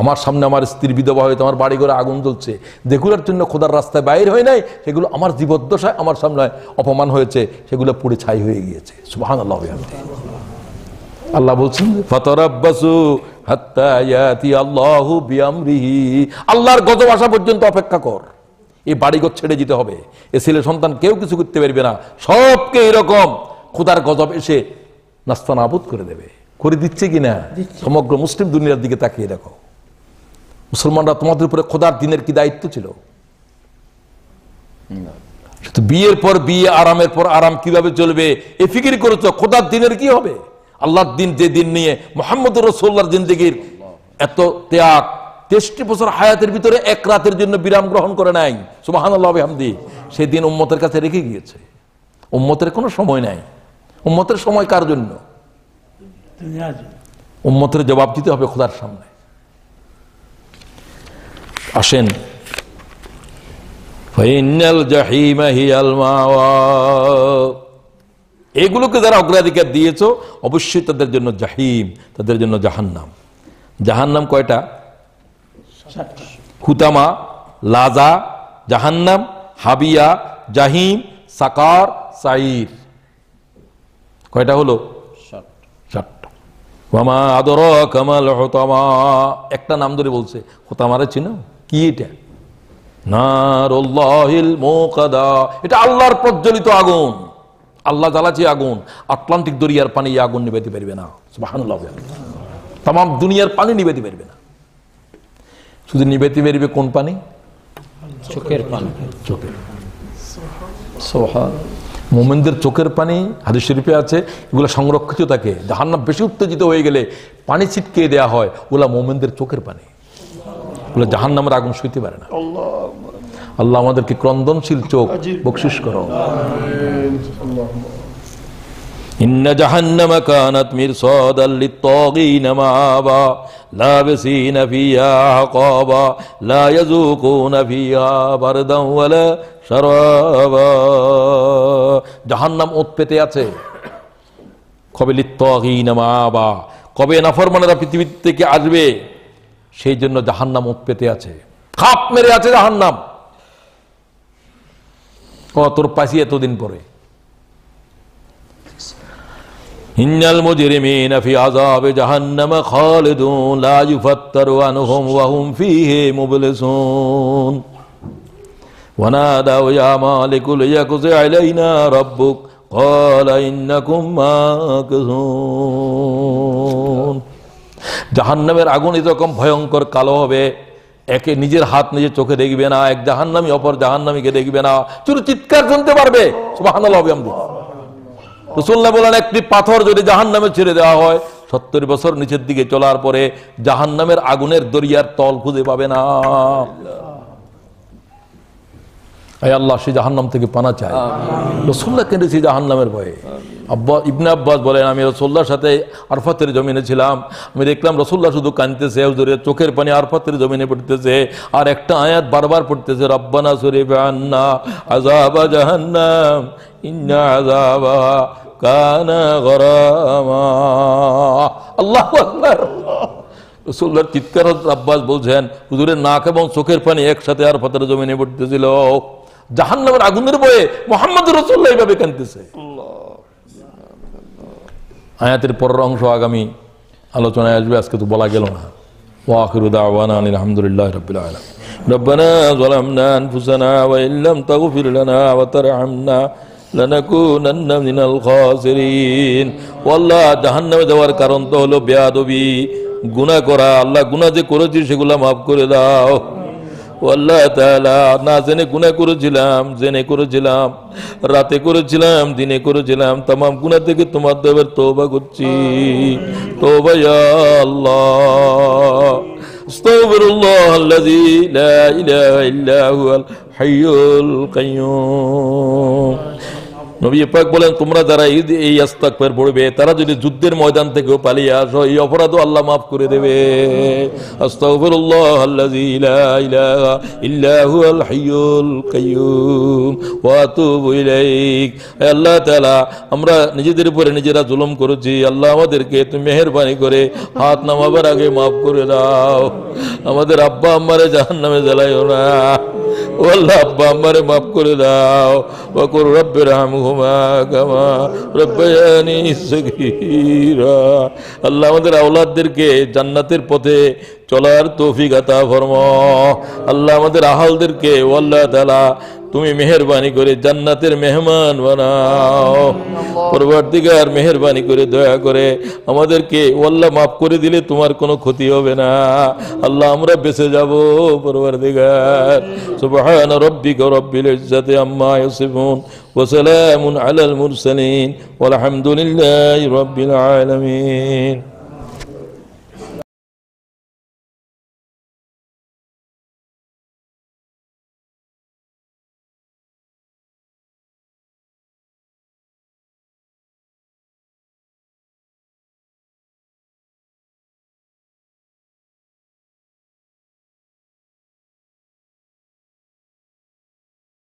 আমার সামনে আমার স্ত্রীর বিধবা হয়েছে, আমার বাড়ি ঘরে আগুন জ্বলছে, যেগুলোর জন্য খোদার রাস্তায় বাইর হয় নাই সেগুলো আমার জীবদ্দশায় আমার সামনে অপমান হয়েছে, সেগুলো পুড়ে ছাই হয়ে গিয়েছে। সুবহানাল্লাহ। আল্লাহ বলছেন ফাতারাব্বাসু হাত্তা ইয়াতি আল্লাহু বিআমরিহি। আল্লাহর গজব আসা পর্যন্ত অপেক্ষা কর। এই বাড়িঘর ছেড়ে যেতে হবে, এ ছেলে সন্তান কেউ কিছু করতে পারবে না, সবকে এরকম খোদার গজব এসে নাস্তানাবুদ করে দেবে। করে দিচ্ছে কিনা? সমগ্র মুসলিম দুনিয়ার দিকে তাকিয়ে দেখো। মুসলমানরা তোমাদের উপরে খোদার দ্বীনের কি দায়িত্ব ছিল? বিয়ের পর বিয়ে, আরামের পর আরাম কিভাবে চলবে এ ফিকির করেছো, খোদার দ্বীনের কি হবে? আল্লাহর দ্বীন যে দিন নিয়ে মুহাম্মদুর রাসূলুল্লাহর জিন্দেগীর এত ত্যাগ, 63 বছর হায়াতের ভিতরে এক রাতের জন্য বিরাম গ্রহণ করে নাই, সুবহানাল্লাহ ওয়া বিহামদি, সেই দিন উম্মতের কাছে রেখে গিয়েছে। উম্মতের কোনো সময় নাই। উম্মতের সময় কার জন্য? উম্মতের জবাব দিতে হবে খোদার সামনে। আসেন, ফাইনাল জাহিমা হিয়াল মাওয়া। এগুলোকে যারা অগ্রাধিকার দিয়েছো অবশ্যই তাদের জন্য জাহিম, তাদের জন্য জাহান্নাম। জাহান্নাম কয়টা? হুতামা, লাজা, জাহান্নাম, হাবিয়া, জাহিম, সাকার, সাইর। কয়টা হলো? 7টা। ওয়ামা আদরাকা মাল হুতামা। একটা নাম ধরে বলছে, হুতামারে চিনো? কি এটা? নারুল্লাহিল মুকাদা। এটা আল্লাহর প্রজ্বলিত আগুন। আল্লাহ জ্বালাচ্ছে আগুন, আটলান্টিক দরিয়ার পানি এই আগুন নিভাইতে পারবে না। সুবহানাল্লাহ। তামাম দুনিয়ার পানি নিভাইতে পারবে না। শুধু নিভাইতে পারবে কোন পানি? চোখের পানি। চোখের। মুমিনদের চোখের পানি হাদিস শরীফে আছে, এগুলো সংরক্ষিত থাকে। জাহান্নাম বেশি উত্তেজিত হয়ে গেলে পানি ছিটকে দেওয়া হয়, ওগুলা মুমিনদের চোখের পানি। ওগুলো জাহান্নামের আগুন সইতে পারে না। আল্লাহ আমাদেরকে ক্রন্দনশীল চোখ বকশিশ করো। ইন্না জাহান্নামা কানাত মিরসাদাল লিত-তাগীনা মাআবা লাবিসিনা ফিহা আকাবা লা ইয়াযুকুনা ফিহা বারদান ওয়ালা শারাবা। জাহান্নাম ওত পেতে আছে, কবে লিত্তাগীনা মাআবা, কবে নাফরমানেরা পৃথিবী থেকে আসবে, সেই জন্য জাহান্নাম মুখ পেতে আছে, খাপ মেরে আছে জাহান্নাম। তোর পাশি এতদিন পরে। ইন্নাল মুজরিমিনা ফি আযাবি জাহান্নাম খালিদুন লা ইউফাত্তারু আনহুম ওয়া হুম ফীহি মুবলিসুন। ওয়া নাদাউ ইয়া মালিকু লিয়াকযি আলাইনা রাব্বুক ক্বালা ইন্নাকুম মাকিসুন। জাহান্নামের আগুন এরকম ভয়ঙ্কর কালো হবে, একে নিজের হাত নিজের চোখে দেখবে না, এক জাহান্নামী অপর জাহান্নামীকে দেখবে না, শুধু চিৎকার শুনতে পারবে। সুবহানাল্লাহ। রাসূলুল্লাহ বলেন, একটি পাথর যদি জাহান্নামে ছেড়ে দেওয়া হয়, 70 বছর নিচের দিকে চলার পরে জাহান্নামের আগুনের দরিয়ার তল খুঁজে পাবে না। আল্লাহ সে জাহান্নাম থেকে পানা চায়। রাসূলুল্লাহ কেঁদেছে জাহান্নামের ভয়ে। ইবনে আব্বাস বলেন, আমি রাসূলুল্লাহর সাথে আরফাতের জমিনে ছিলাম, আমি দেখলাম রাসূলুল্লাহ শুধু কাঁদতেছে, হুজুরের চোখের পানি আরফাতের জমিনে পড়তেছে, আর একটা আয়াত বারবার পড়তেছে, রব্বানা সরিফ আন্না আযাবা জাহান্নাম ইন্না আযাবাহা কানা গরামা। আল্লাহু আকবার। রাসূলুল্লাহর চিৎকার আব্বাস বলছেন, হুজুরের নাক এবং চোখের পানি একসাথে আরফাতের জমিনে পড়তেছিল। জাহান্নামের আগুনের ভয়ে মুহাম্মদ রাসূলুল্লাহ এইভাবে কাঁদতেছে। আয়াতের পরের অংশ আগামী আলোচনায় আসবে, আজকে তো বলা গেল না। ওয়া আখিরু দাওয়ানা আনিল হামদুলিল্লাহি রাব্বিল আলামিন। রব্বানা যালামনা আনফুসানা ওয়া ইল্লাম তাগফির লানা ওয়া তারহামনা লানাকুনান্না মিনাল খাসিরিন। আল্লাহ, জাহান্নামে যাওয়ার কারণ তো হলো বেয়াদবি, গুনাহ করা। আল্লাহ, গুনাহ যে করেছি সেগুলো মাফ করে দাও। আল্লাহ তাআলা, না জেনে গুনাহ করেছিলাম, জেনে করেছিলাম, রাতে করেছিলাম, দিনে করেছিলাম, तमाम গুনাহ থেকে তোমার দরবারে তওবা করছি। তওবা ইয়া আল্লাহ। আস্তাগফিরুল্লাহাল্লাযী লা ইলাহা ইল্লা হুয়াল হাইয়ুল কাইয়্যুম। নবী পাক বলেন, তোমরা যারা এই ইস্তিগফার পড়বে, তারা যদি যুদ্ধের ময়দান থেকেও পালিয়ে আসো, এই অপরাধও আল্লাহ মাফ করে দেবে। আস্তাগফিরুল্লাহাল্লাযী লা ইলাহা ইল্লা হুয়াল হাইয়ুল কাইয়্যুম ওয়া আতুবু ইলাইক। আল্লাহ তাআলা, আমরা নিজেদের উপরে নিজেরা জুলুম করেছি, আল্লাহ আমাদেরকে তুমি মেহেরবানি করে হাত নামাবার আগে মাফ করে দাও। আমাদের আব্বা আম্মারে জাহান্নামে জ্বালাইও না। ও আল্লাহ, আব্বা আম্মারে মাফ করে দাও। ওয়া কুর রাব্বিরহামহুমা কামা রাব্বায়ানি সগীরা। আল্লাহ, আমাদের আওলাদদেরকে জান্নাতের পথে চলার তৌফিক আতা ফরমাও। আল্লাহ, আমাদের আহালদেরকে ও আল্লাহ তাআলা তুমি মেহেরবানি করে জান্নাতের মেহমান বানাও। পরবর্তীকার মেহেরবানি করে দয়া করে আমাদেরকে ও আল্লাহ মাফ করে দিলে তোমার কোনো ক্ষতি হবে না। আল্লাহ, আমরা বেঁচে যাব পরবর্তীকার। সুবহানা রাব্বিকা রাব্বিল ইজ্জাতি আম্মা ইয়াসিফুন ওয়া সালামুন আলাল মুরসালিন ওয়াল হামদুলিল্লাহি রাব্বিল আলামিন।